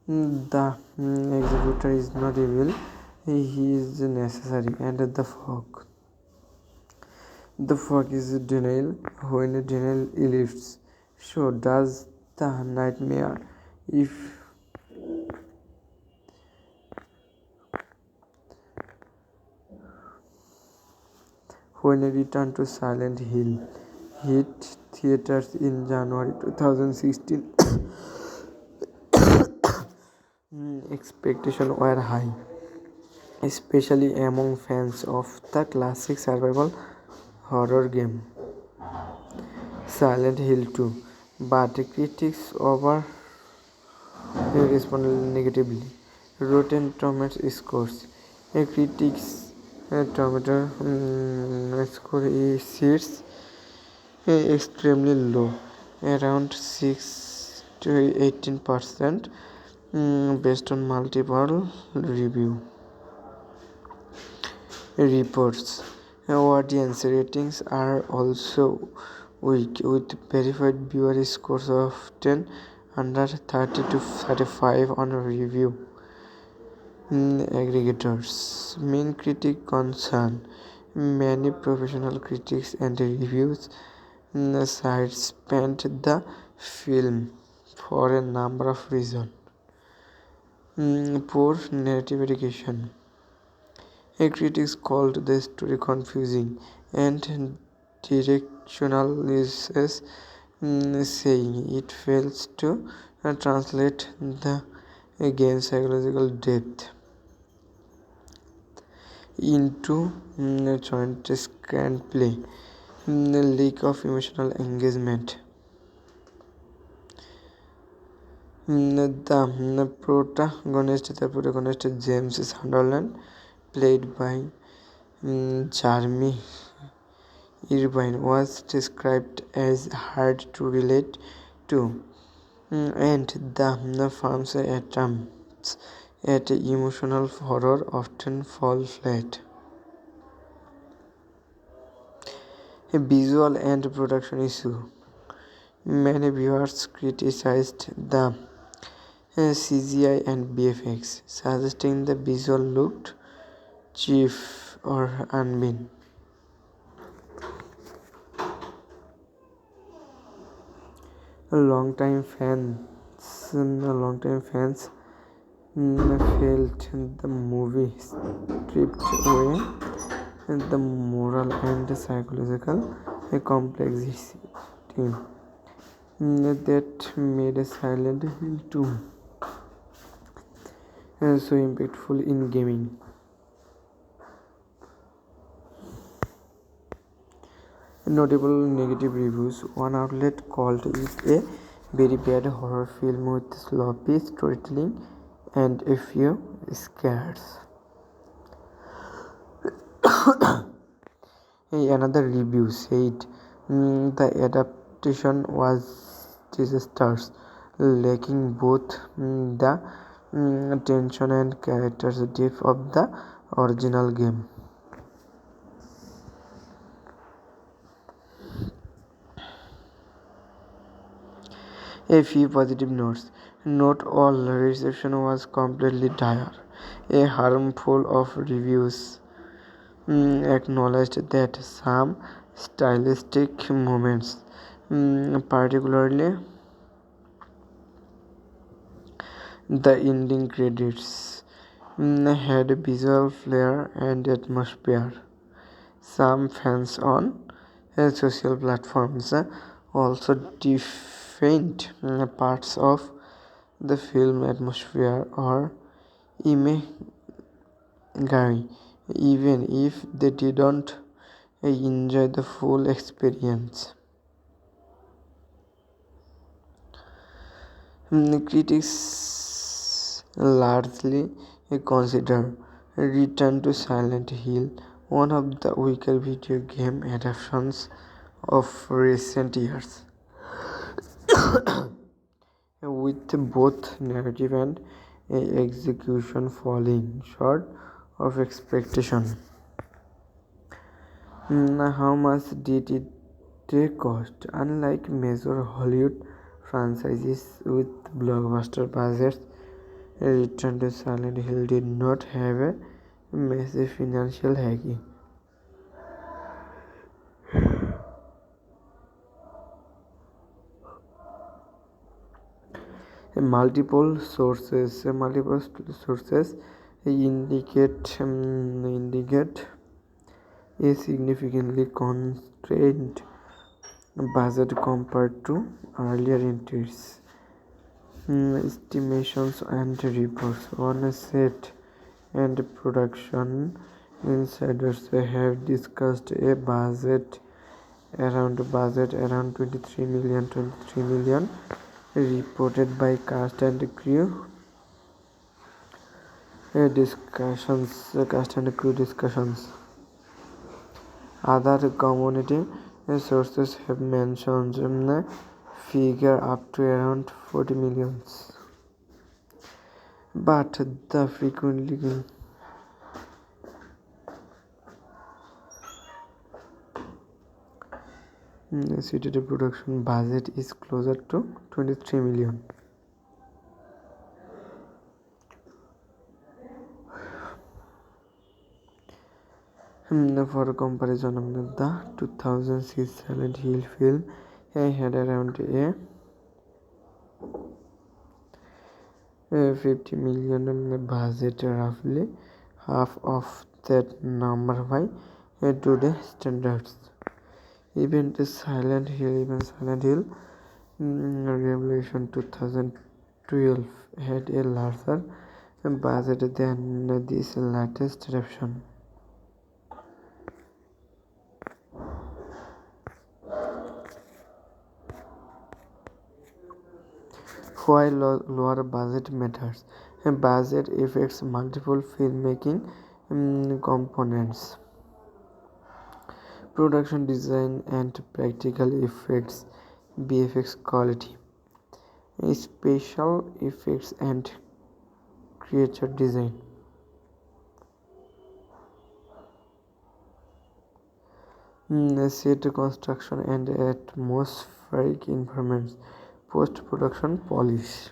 The executor is not evil, he is necessary. And the fog is denial. When denial lifts, so does the nightmare. If When Return to Silent Hill hit theaters in January 2016, expectations were high, especially among fans of the classic survival horror game Silent Hill 2. But critics over responded negatively. Rotten Tomatoes scores. A critic's tomato score is extremely low, around 6 to 18%, based on multiple review reports. Audience ratings are also weak, with verified viewer scores often under 30 to 35 on review aggregators. Main critic concern. Many professional critics and reviews sites spent the film for a number of reasons. Poor narrative education. Critics called the story confusing and directional, saying it fails to translate the game's psychological depth into joint screenplay. Lack of emotional engagement. The protagonist James Sunderland, played by Jeremy Irvine, was described as hard to relate to, and the film's attempts at emotional horror often fall flat. A visual and production issue. Many viewers criticized the CGI and VFX, suggesting the visual looked cheap or unbeen. Longtime fans felt the movie stripped away the moral and psychological complexity that made Silent Hill 2 so impactful in gaming. Notable negative reviews. One outlet called it a very bad horror film with sloppy storytelling and a few scares. Another review said the adaptation was disastrous, lacking both the tension and characters depth of the original game. A few positive notes. Not all reception was completely dire. A handful of reviews acknowledged that some stylistic moments, particularly the ending credits, had visual flair and atmosphere. Some fans on social platforms also defend parts of the film atmosphere or imagery, even if they didn't enjoy the full experience. Critics largely consider Return to Silent Hill one of the weaker video game adaptations of recent years, with both narrative and execution falling short of expectation. How much did it cost? Unlike major Hollywood franchises with blockbuster budgets, Return to Silent Hill did not have a massive financial hacking. Multiple sources indicate a significantly constrained budget compared to earlier entries. Estimations and reports on a set and production insiders have discussed a budget around 23 million reported by cast and crew discussions. Other community sources have mentioned a figure up to around 40 millions. But the frequently cited production budget is closer to 23 million. For comparison, the 2006 Silent Hill film had around a 50 million budget, roughly half of that number by today's standards. Even Silent Hill Revelation 2012 had a larger budget than this latest adaptation. While lower budget matters, budget affects multiple filmmaking components: production design and practical effects, VFX quality, special effects and creature design. Set construction and atmospheric environments, post-production polish.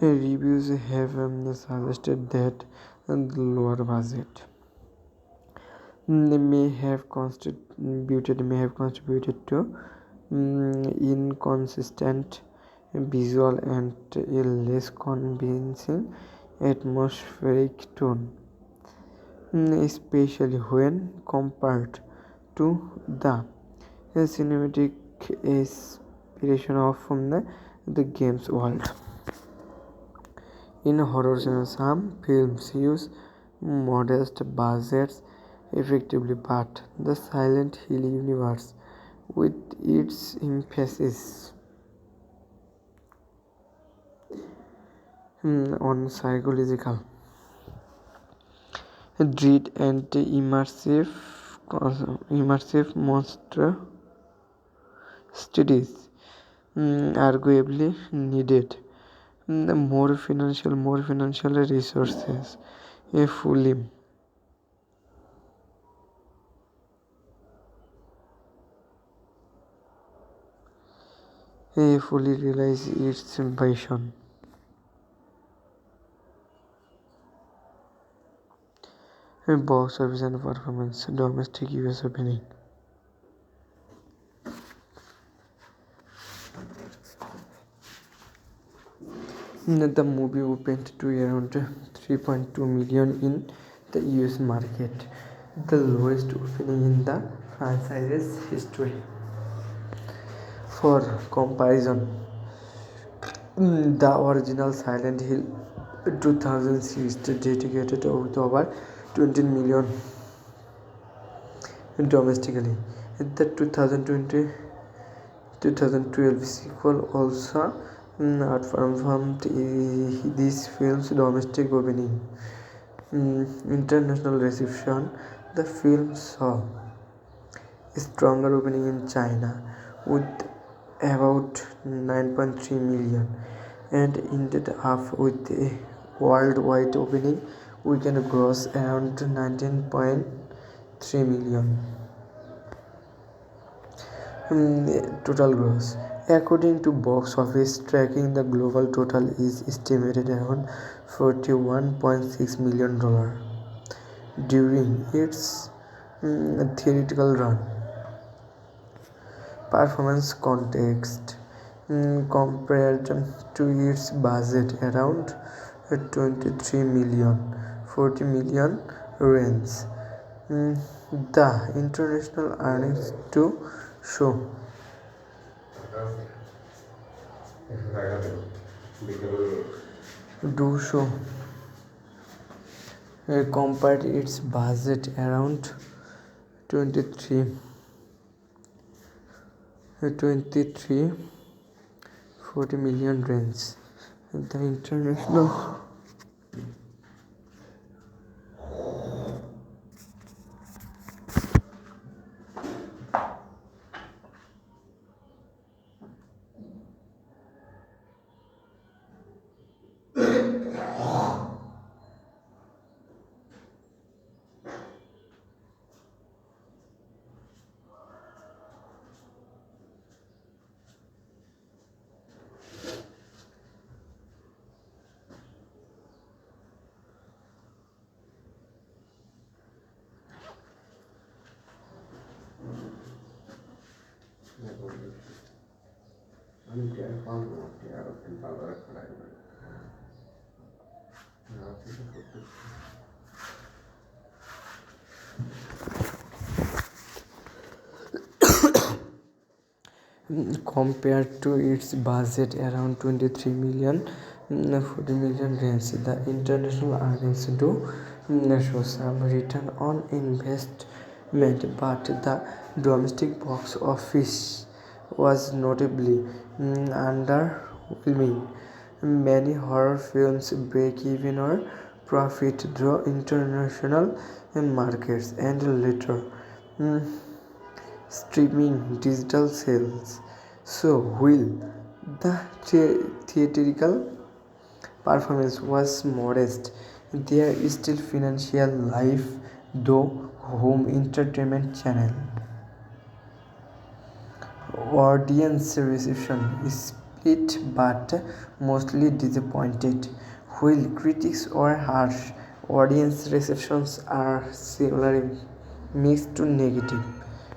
Reviews have suggested that the lower budget may have contributed to inconsistent visual and a less convincing atmospheric tone, especially when compared to the cinematic inspiration of the game's world. In horror genre, some films use modest budgets effectively, but the Silent Hill universe, with its emphasis on psychological dread and immersive monster studies, arguably needed more financial resources. A fully realize its vision. Box office and performance. Domestic US opening. The movie opened to around 3.2 million in the US market, the lowest opening in the franchise's history. For comparison, the original Silent Hill 2006 dedicated with over 20 million domestically. The 2012 sequel also outperformed this film's domestic opening. International reception: the film saw a stronger opening in China with about 9.3 million and ended up with a worldwide opening weekend gross around 19.3 million. Total gross. According to box office tracking, the global total is estimated around $41.6 million during its theatrical run. Performance context: compared to its budget around 23 million 40 million range, the international earnings show do show compared its budget around 23 40 million range. The international compared to its budget around 23 million 40 million range, the international earnings do show some return on investment, but the domestic box office was notably underwhelming. Many horror films break even or profit through international markets and later streaming digital sales. So, while the theatrical performance was modest, there is still financial life though home entertainment channel. Audience reception is split but mostly disappointed. While critics are harsh, audience receptions are similarly mixed to negative.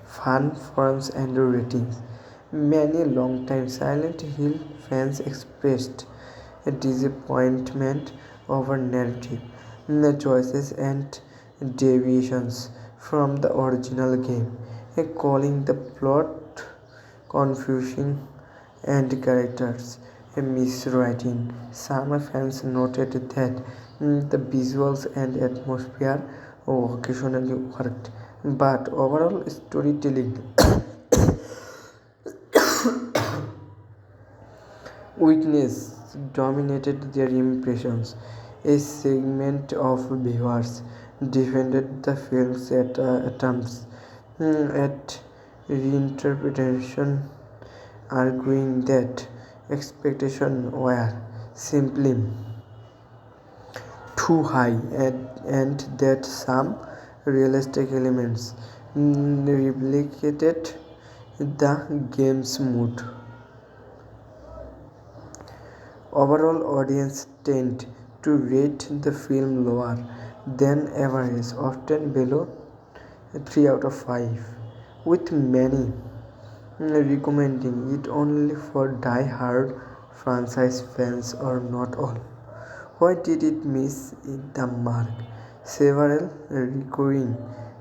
Fan forums and ratings: many longtime Silent Hill fans expressed a disappointment over narrative choices and deviations from the original game, calling the plot confusing and characters miswriting. Some fans noted that the visuals and atmosphere occasionally worked, but overall storytelling weakness dominated their impressions. A segment of viewers defended the film's attempts at reinterpretation, arguing that expectations were simply too high and that some realistic elements replicated the game's mood. Overall, audience tend to rate the film lower than average, often below 3 out of 5, with many recommending it only for die-hard franchise fans or not all. Why did it miss the mark? Several recurring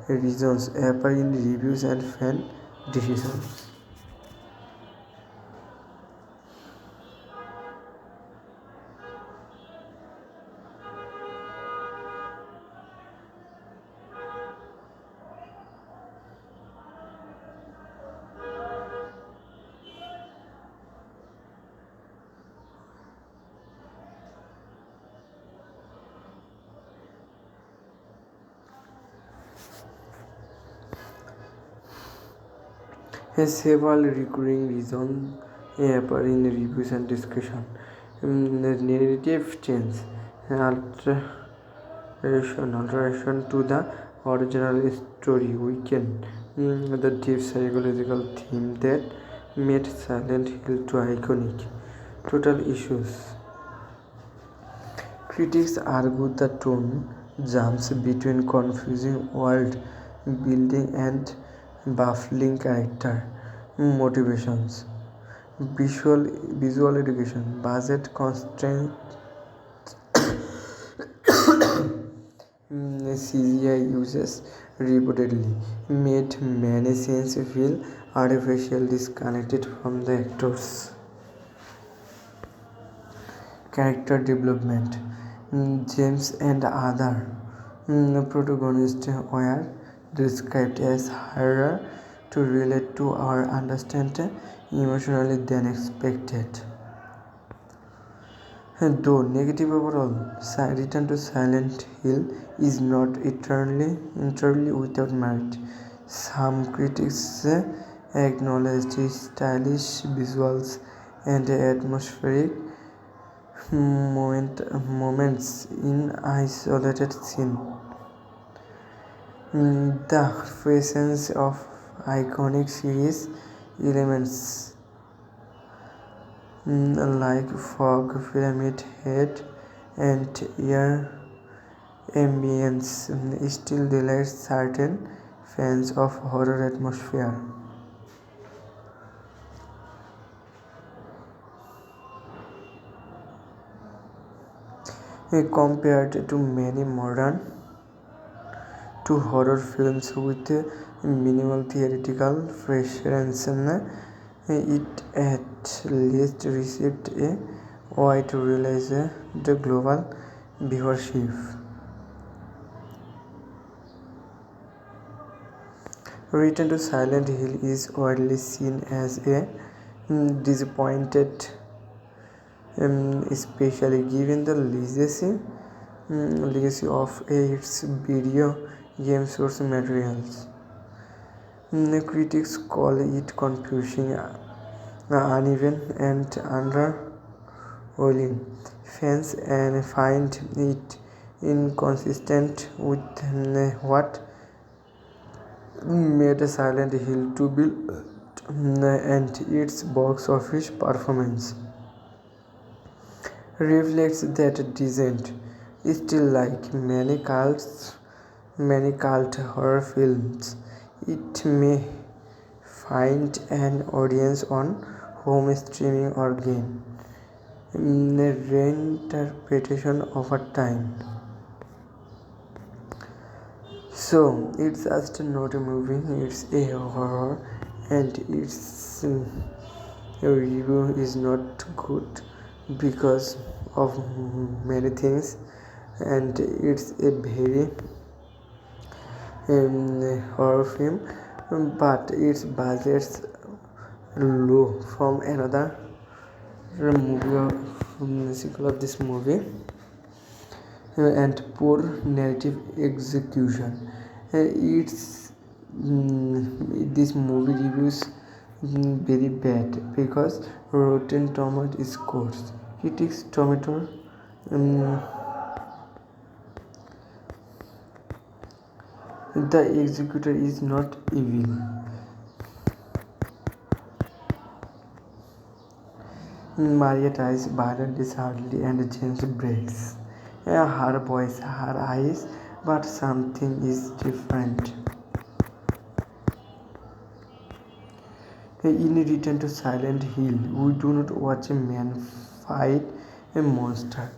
reasons appear in reviews and fan decisions. Several recurring reasons appear in reviews and discussion. The narrative change, alteration to the original story weaken the deep psychological theme that made Silent Hill too iconic. Total issues. Critics argue the tone jumps between confusing world building and baffling character motivations. Visual education, budget constraint, CGI uses reportedly made many scenes feel artificial, disconnected from the actors. Character development. James and other protagonists were described as harder to relate to or understand emotionally than expected. Though negative overall, Return to Silent Hill is not entirely without merit. Some critics acknowledged stylish visuals and atmospheric moments in isolated scenes. The presence of iconic series elements like fog, pyramid head, and air ambience still delights certain fans of horror atmosphere. Compared to many modern to horror films with minimal theatrical presence, it at least received a wide release the global viewership. Return to Silent Hill is widely seen as a disappointed, especially given the legacy of its video game source materials. Critics call it confusing, uneven, and underwhelming. Fans and find it inconsistent with what made Silent Hill to build and its box office performance reflects that dissent. Still, like many cult horror films, it may find an audience on home streaming or gain reinterpretation over time. So it's just not a movie, it's a horror, and its review is not good because of many things, and it's a very horror film, but its budget's low from another sequel of this movie, and poor narrative execution. It's this movie reviews very bad because Rotten Tomato scores. Critics Tomato the executor is not evil. Maria tries violently, hardly, and James breaks her voice, her eyes, but something is different. In Return to Silent Hill, we do not watch a man fight a monster.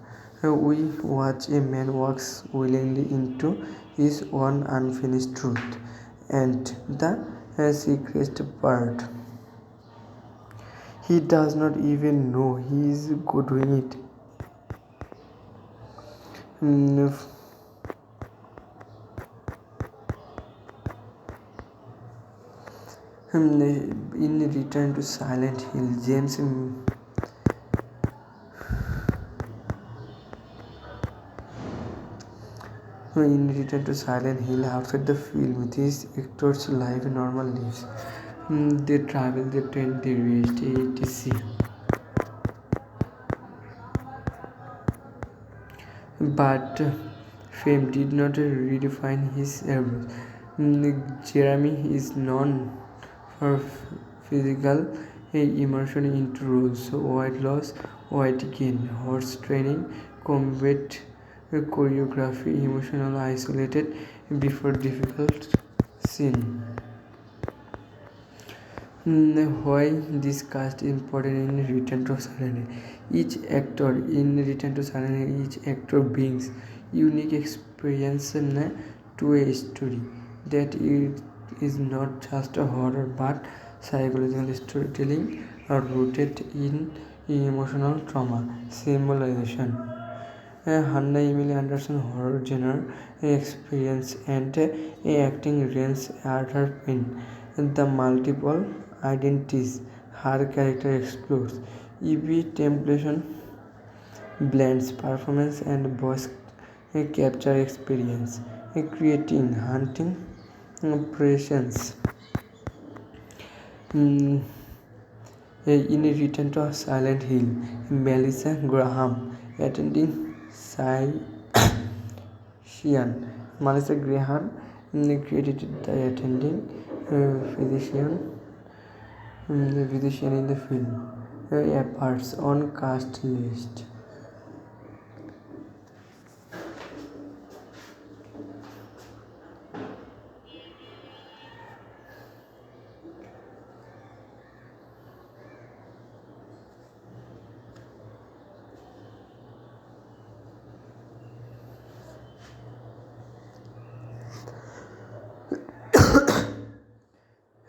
We watch a man walks willingly into his own unfinished truth, and the secret part. He does not even know he is doing it. Mm, In Return to Silent Hill, outside the film, these actors live normal lives. They travel, they train, they rest, etc. But fame did not redefine his heroes. Jeremy is known for physical immersion into roles, weight loss, weight gain, horse training, combat choreography, emotional isolated before difficult scene. Why this cast is important in Return to Silent Hill? Each actor brings unique experience to a story. That it is not just a horror but psychological storytelling rooted in emotional trauma, symbolism. Hannah Emily Anderson horror genre experience and acting range at her pin. The multiple identities her character explores. Evie Templetn blends performance and voice capture experience, creating haunting presence. Mm, In Return to Silent Hill, Melissa Graham attending Sian. Melissa Graham credited the attending physician in the film appears on cast list.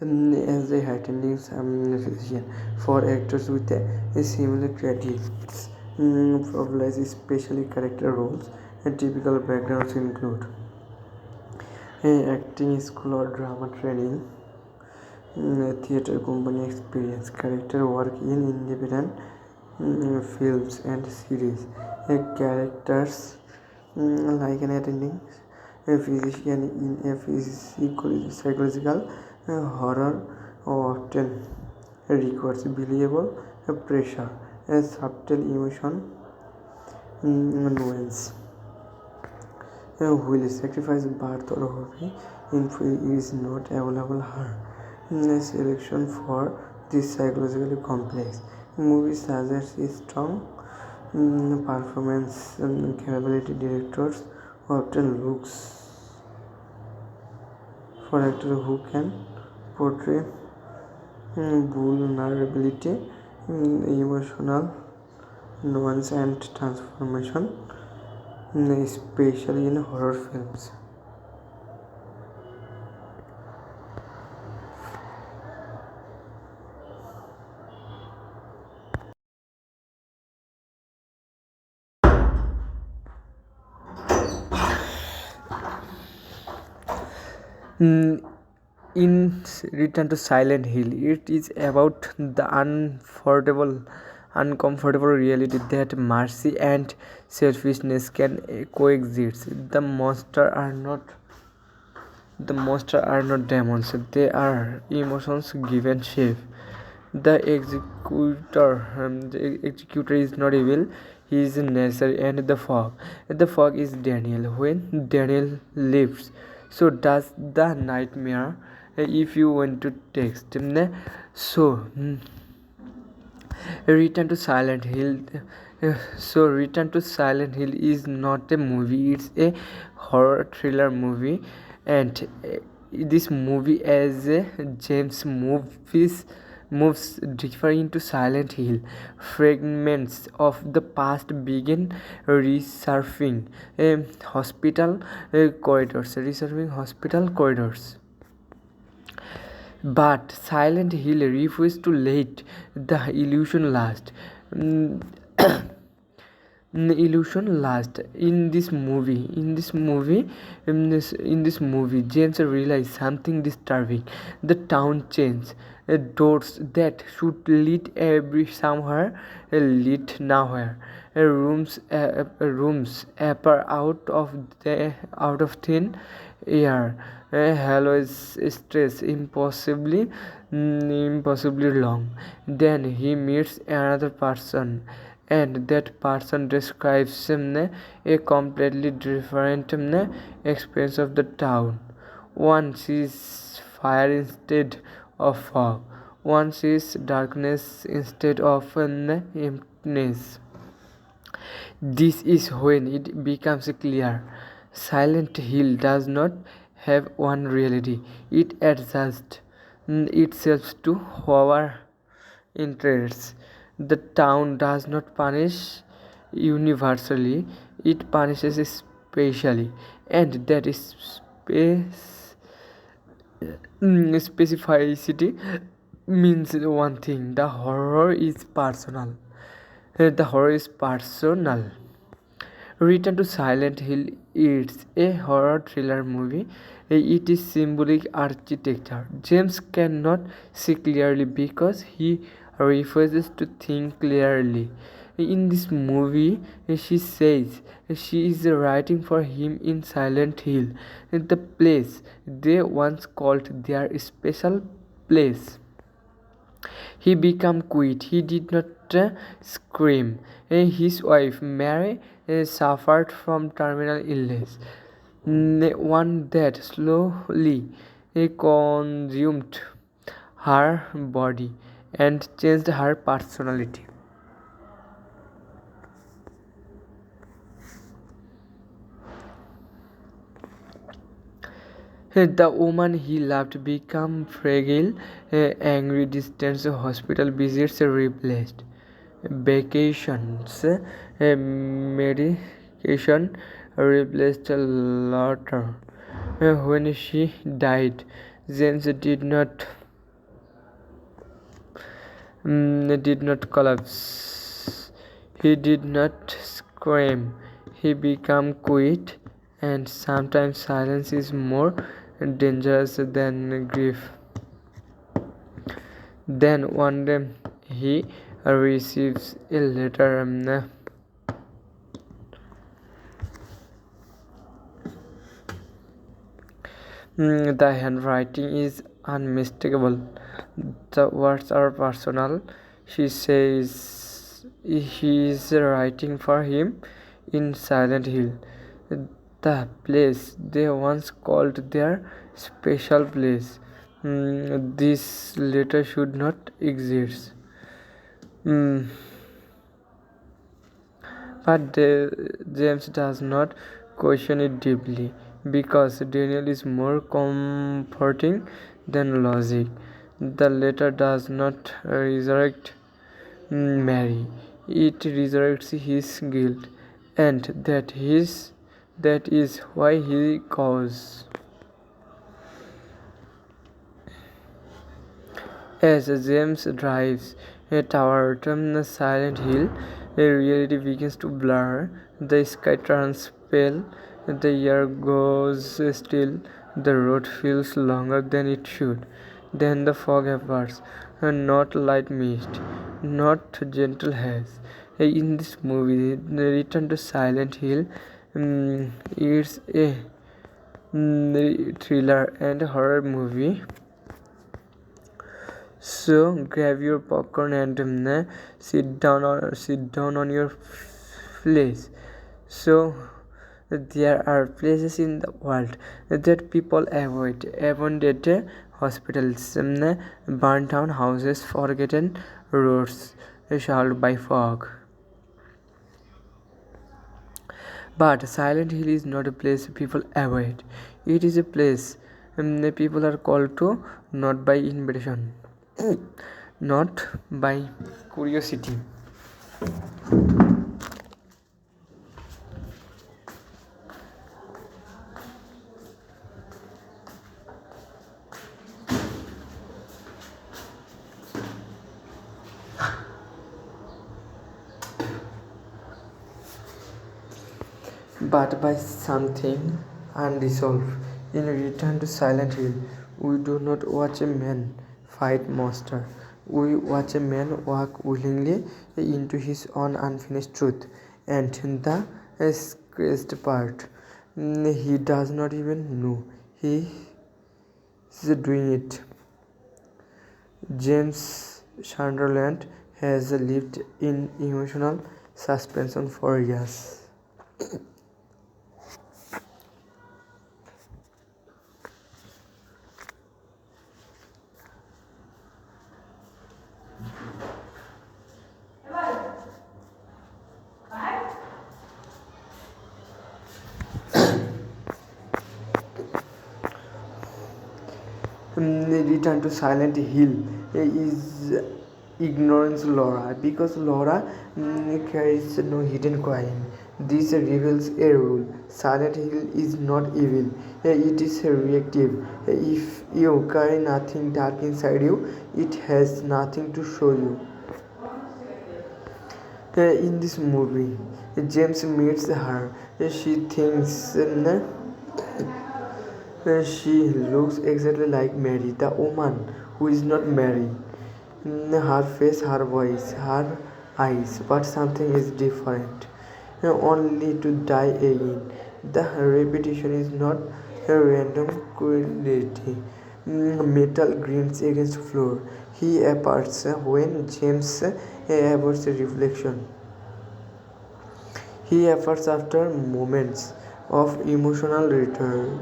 As a attending physician for actors with similar credits, profiles, especially character roles, and typical backgrounds include acting school or drama training, theatre company experience, character work in independent films and series, characters like an attending a physician in a psychological horror often requires believable pressure, a subtle emotion nuance. Will sacrifice birth or hobby info is not available here. Selection for this psychologically complex movie suggests a strong performance capability. Directors often looks for actors who can portray vulnerability, emotional nuance and transformation, especially in horror films. In Return to Silent Hill, it is about the uncomfortable reality that mercy and selfishness can coexist. The monster are not demons; they are emotions given shape. The executor is not evil; he is necessary. And the fog is Daniel. When Daniel leaves, so does the nightmare. If you want to text, so Return to Silent Hill. Return to Silent Hill is not a movie; it's a horror thriller movie, and this movie, as James movies moves deeper into Silent Hill. Fragments of the past begin resurfacing hospital corridors. But Silent Hill refuses to let the illusion last. Mm, illusion last in this movie James realized something disturbing. The town changes. Doors that should lead every somewhere lead nowhere. Rooms appear out of thin air. Hello is stress impossibly long. Then he meets another person, and that person describes a completely different experience of the town. One sees fire instead of fog. One sees darkness instead of emptiness. This is when it becomes clear. Silent Hill does not have one reality. It adjusts itself to our interests. The town does not punish universally, it punishes specially, and that is specificity means one thing: the horror is personal. The horror is personal. Return to Silent Hill. It's a horror thriller movie. It is symbolic architecture. James cannot see clearly because he refuses to think clearly. In this movie, she says she is writing for him in Silent Hill, the place they once called their special place. He became quiet. He did not scream. His wife, Mary, suffered from terminal illness, one that slowly consumed her body and changed her personality. The woman he loved became fragile, angry, distant hospital visits replaced vacations, medication replaced laughter. When she died, James did not collapse. He did not scream. He became quiet, and sometimes silence is more dangerous than grief. Then one day he receives a letter. The handwriting is unmistakable. The words are personal. She says he is writing for him in Silent Hill, the place they once called their special place. This letter should not exist. Mm, but James does not question it deeply because Daniel is more comforting than logic. The letter does not resurrect Mary, it resurrects his guilt, and that is why he goes. As James drives toward Silent Hill, reality begins to blur. The sky turns pale, the air goes still, the road feels longer than it should. Then the fog appears, not light mist, not gentle haze. In this movie, the Return to Silent Hill, it's a thriller and horror movie. So grab your popcorn and sit down on your place. So there are places in the world that people avoid: abandoned hospitals, burnt down houses, forgotten roads, shrouded by fog. But Silent Hill is not a place people avoid. It is a place people are called to, not by invitation, not by curiosity. But by something unresolved. In Return to Silent Hill, we do not watch a man fight monster. We watch a man walk willingly into his own unfinished truth. And the scariest part, he does not even know he is doing it. James Sunderland has lived in emotional suspension for years. Return to Silent Hill is ignorance Laura because Laura carries no hidden crime. This reveals a rule. Silent Hill is not evil, it is reactive. If you carry nothing dark inside you, it has nothing to show you. In this movie, James meets her. She thinks she looks exactly like Mary, the woman who is not Mary. Her face, her voice, her eyes, but something is different. Only to die again. The repetition is not a random cruelty. Metal grins against floor. He appears when James averts reflection. He efforts after moments of emotional retreat.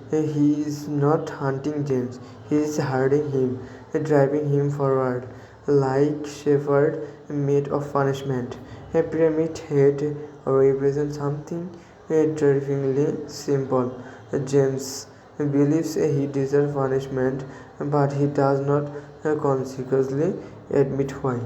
He is not hunting James, he is herding him, driving him forward, like shepherd made of punishment. A pyramid head represents something terrifyingly simple. James believes he deserves punishment, but he does not consciously admit why.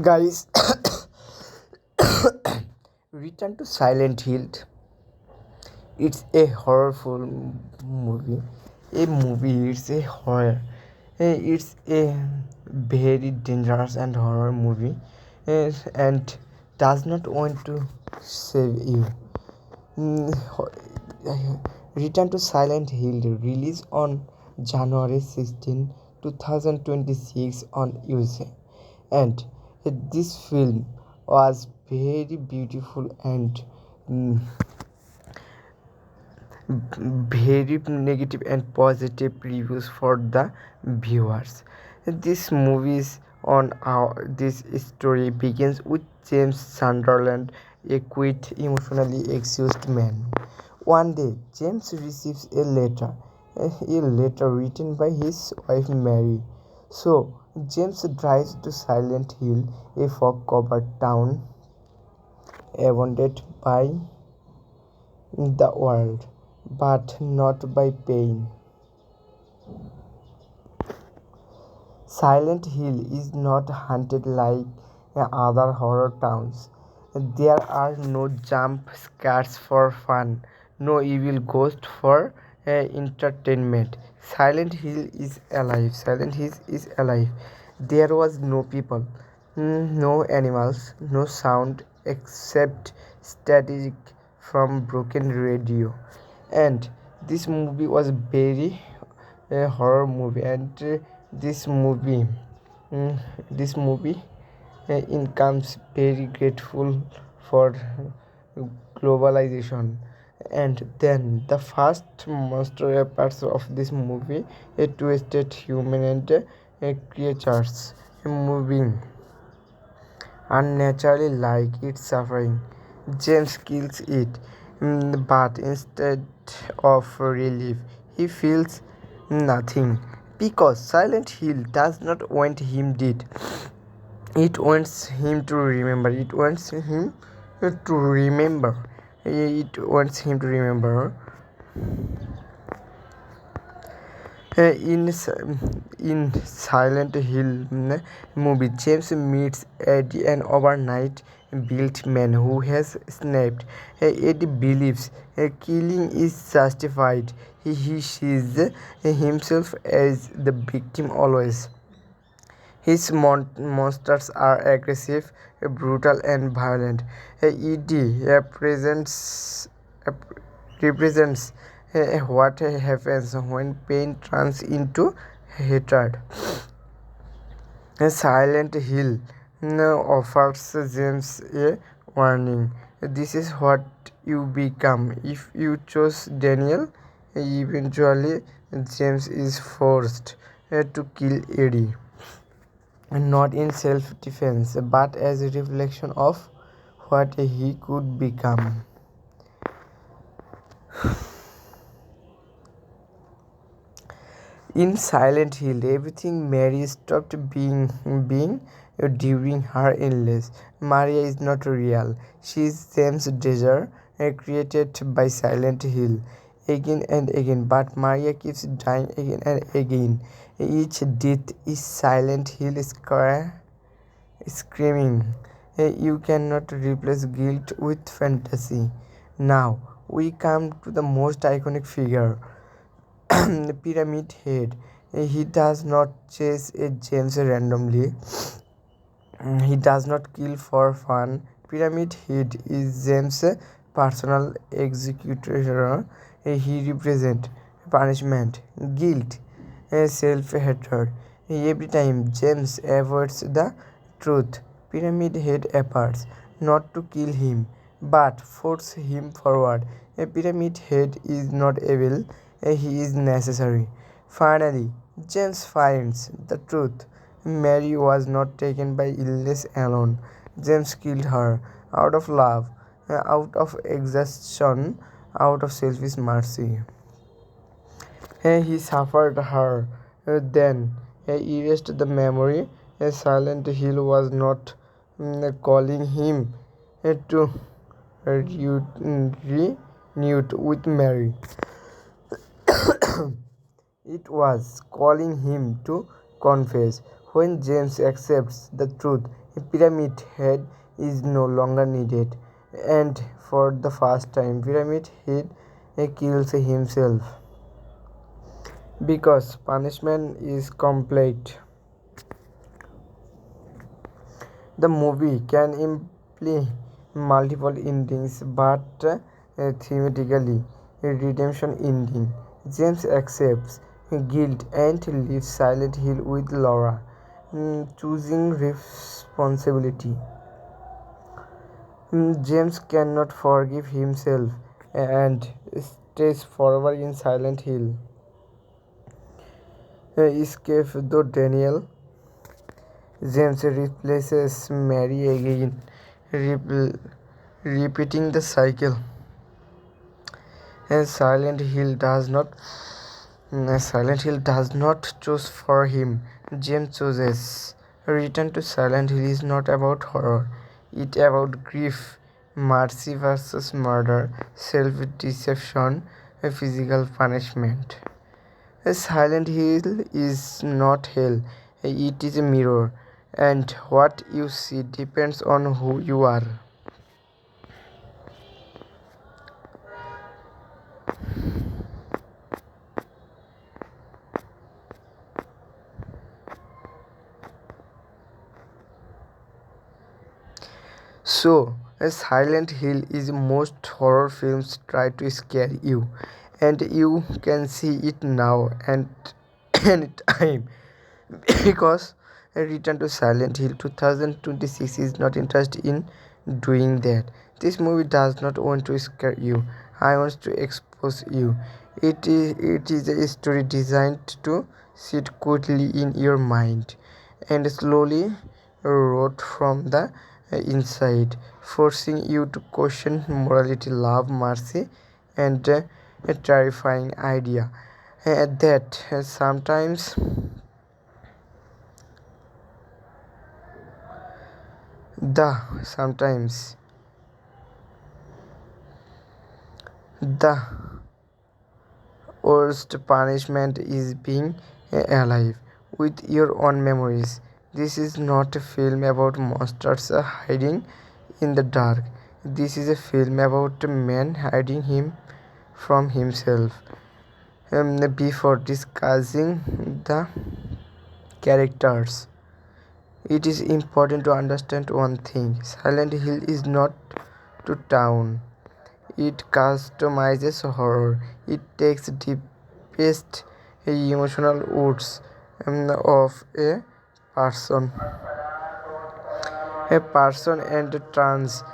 Guys, Return to Silent Hill. It's a horrorful movie. A movie, it's a horror. It's a very dangerous and horror movie, and does not want to save you. Return to Silent Hill released on January 16, 2026 on USA, and this film was very beautiful and mm, very negative and positive reviews for the viewers. This movies on our this story begins with James Sunderland, a quiet, emotionally exhausted man. One day, James receives a letter written by his wife Mary. So, James drives to Silent Hill, a fog-covered town abandoned by the world, but not by pain. Silent Hill is not haunted like other horror towns. There are no jump scares for fun, no evil ghost for entertainment. Silent Hill is alive. Silent Hill is alive. There was no people, no animals, no sound except static from broken radio. And this movie was very horror movie. And this movie, mm, this movie incomes very grateful for globalization. And then the first monster parts of this movie, a twisted human and creatures moving unnaturally like it's suffering. James kills it, but instead of relief, he feels nothing because Silent Hill does not want him dead. It wants him to remember. It wants him to remember. It wants him to remember. In Silent Hill movie, James meets Eddie, an overnight built man who has snapped. Eddie believes killing is justified. He sees himself as the victim always. His monsters are aggressive, brutal, and violent. Eddie represents what happens when pain turns into hatred. Silent Hill offers James a warning. This is what you become. If you choose Daniel, eventually James is forced to kill Eddie. Not in self-defense, but as a reflection of what he could become. In Silent Hill, everything Mary stopped being during her illness. Maria is not real. She is James' desire, created by Silent Hill again and again. But Maria keeps dying again and again. Each death is Silent Hill screaming. You cannot replace guilt with fantasy. Now we come to the most iconic figure. Pyramid Head. He does not chase a James randomly. He does not kill for fun. Pyramid Head is James' personal executioner. He represents punishment, guilt, self-hatred. Every time James avoids the truth, Pyramid Head appears, not to kill him, but force him forward. A Pyramid Head is not evil, he is necessary. Finally, James finds the truth. Mary was not taken by illness alone. James killed her out of love, out of exhaustion, out of selfish mercy. He suffered her, then erased the memory. Silent Hill was not calling him to reunite with Mary. It was calling him to confess. When James accepts the truth, a Pyramid Head is no longer needed. And for the first time, Pyramid Head kills himself because punishment is complete. The movie can imply multiple endings, but thematically, a redemption ending. James accepts guilt and leaves Silent Hill with Laura, choosing responsibility. James cannot forgive himself and stays forever in Silent Hill. Escape though Daniel. James replaces Mary again, repeating the cycle. And Silent Hill does not choose for him. James chooses. Return to Silent Hill is not about horror. It about grief, mercy versus murder, self-deception, physical punishment. A Silent Hill is not hell. It is a mirror, and what you see depends on who you are. So, a Silent Hill is most horror films try to scare you, and you can see it now and anytime because a Return to Silent Hill 2026 is not interested in doing that. This movie does not want to scare you. I want to expose you. It is a story designed to sit quietly in your mind and slowly rot from the inside, forcing you to question morality, love, mercy, and a terrifying idea that sometimes sometimes the worst punishment is being alive with your own memories. This is not a film about monsters hiding in the dark. This is a film about a man hiding him from himself. Before discussing the characters, it is important to understand one thing. Silent Hill is not to town. It customizes horror. It takes deepest emotional roots of person, and turns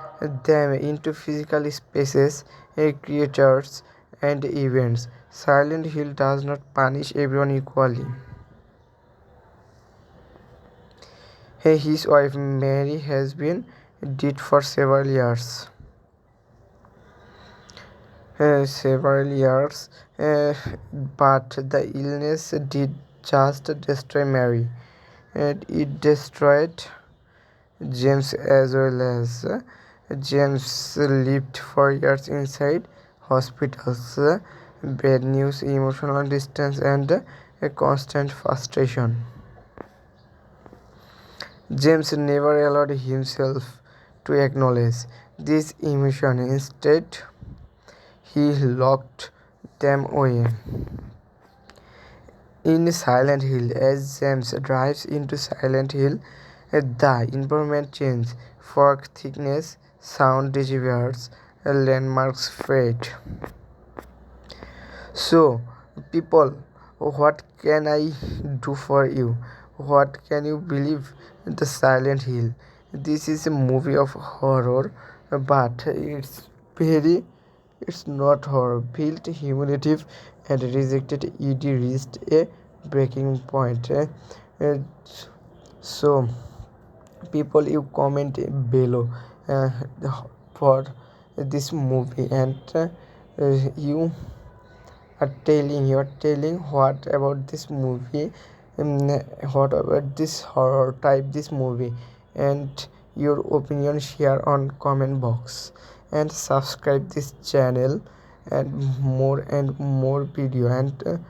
them into physical spaces, creatures, and events. Silent Hill does not punish everyone equally. His wife Mary has been dead for several years, but the illness did just destroy Mary, and it destroyed James as well. As James lived for years inside hospitals, bad news, emotional distance, and a constant frustration. James never allowed himself to acknowledge this emotion. Instead, he locked them away. In Silent Hill, as James drives into Silent Hill, the environment changes, fog thickness, sound disappears, landmarks fade. So, people, what can I do for you? What can you believe the Silent Hill? This is a movie of horror, but it's not horror. Built humiliative and rejected, Edie reached a breaking point. Uh, so, people, you comment below uh, for this movie, and you're telling what about this movie, what about this horror type this movie, and your opinion share on comment box, and subscribe this channel and more video, and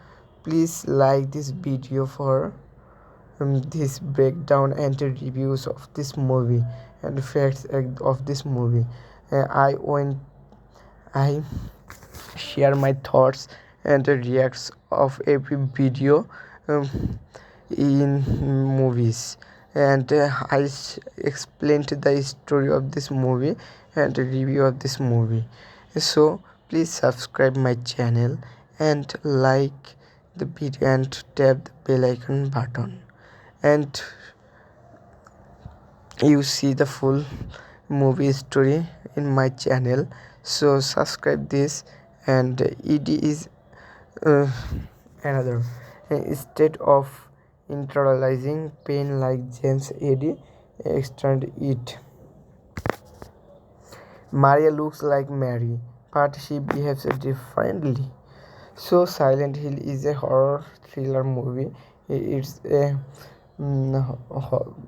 please like this video for this breakdown and reviews of this movie and facts of this movie. I share my thoughts and reacts of every video in movies, and explained the story of this movie and review of this movie. So please subscribe my channel and like the video and tap the bell icon button, and you see the full movie story in my channel. So subscribe this, and ed is uh, another state of internalizing pain, like James Eddy extend it. Maria looks like Mary, but she behaves differently. So Silent Hill is a horror thriller movie. It's a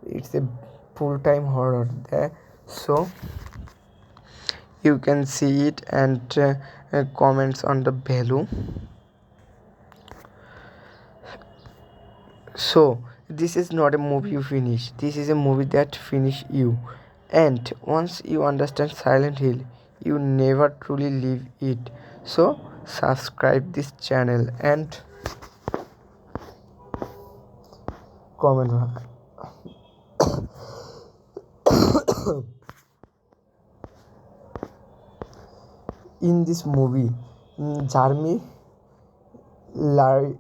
it's a full-time horror there. So you can see it, and comments on the below. So this is not a movie you finish. This is a movie that finish you. And once you understand Silent Hill, you never truly leave it. So subscribe this channel and comment. in this movie, Jeremy Irvine,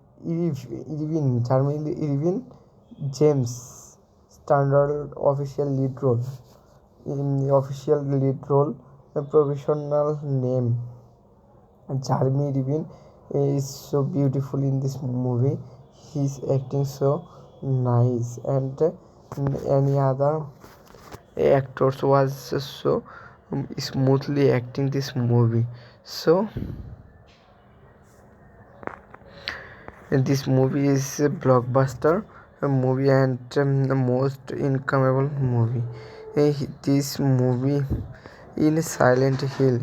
James Sunderland official lead role. In the official lead role, a professional name Jeremy Irvine is so beautiful in this movie. He's acting so nice, and any other actors was so smoothly acting this movie. So this movie is a blockbuster movie and the most incomable movie. This movie in Silent Hill.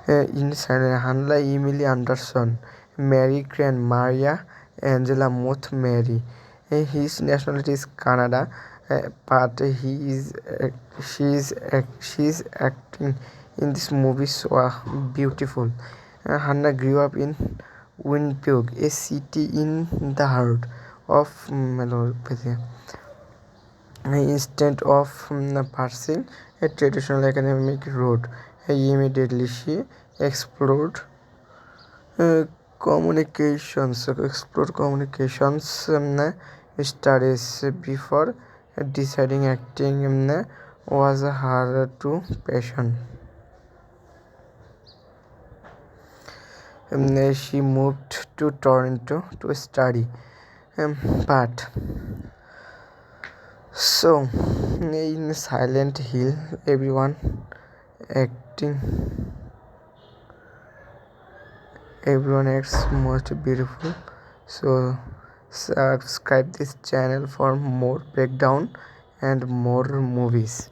In Hanla Emily Anderson, Mary Grant, Maria Angela Muth Mary. His nationality is Canada, but she's acting in this movie so beautiful. Hannah grew up in Winnipeg, a city in the heart of Melopedia. Instead of pursuing a traditional academic route, immediately she explored communications studies before deciding acting was her true passion. She moved to Toronto to study, but so in Silent Hill, acting everyone acts most beautiful. So subscribe this channel for more breakdown and more movies.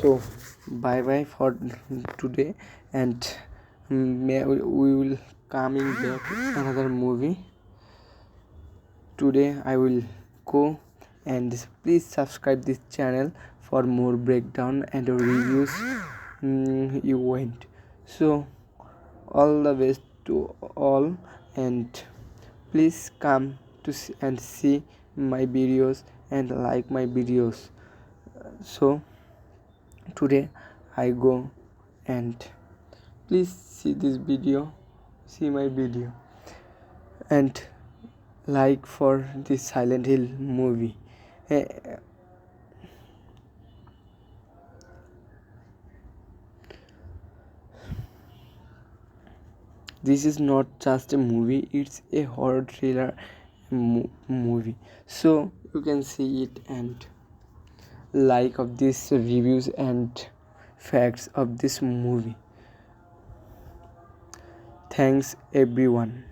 So bye bye for today, and we will coming back another movie. Today I will go, and please subscribe this channel for more breakdown and reviews. You went. So all the best to all, and please come to see my videos and like my videos. So today I go, and please see my video, and like for this Silent Hill movie. This is not just a movie, it's a horror thriller movie. So you can see it and like of these reviews and facts of this movie. Thanks everyone.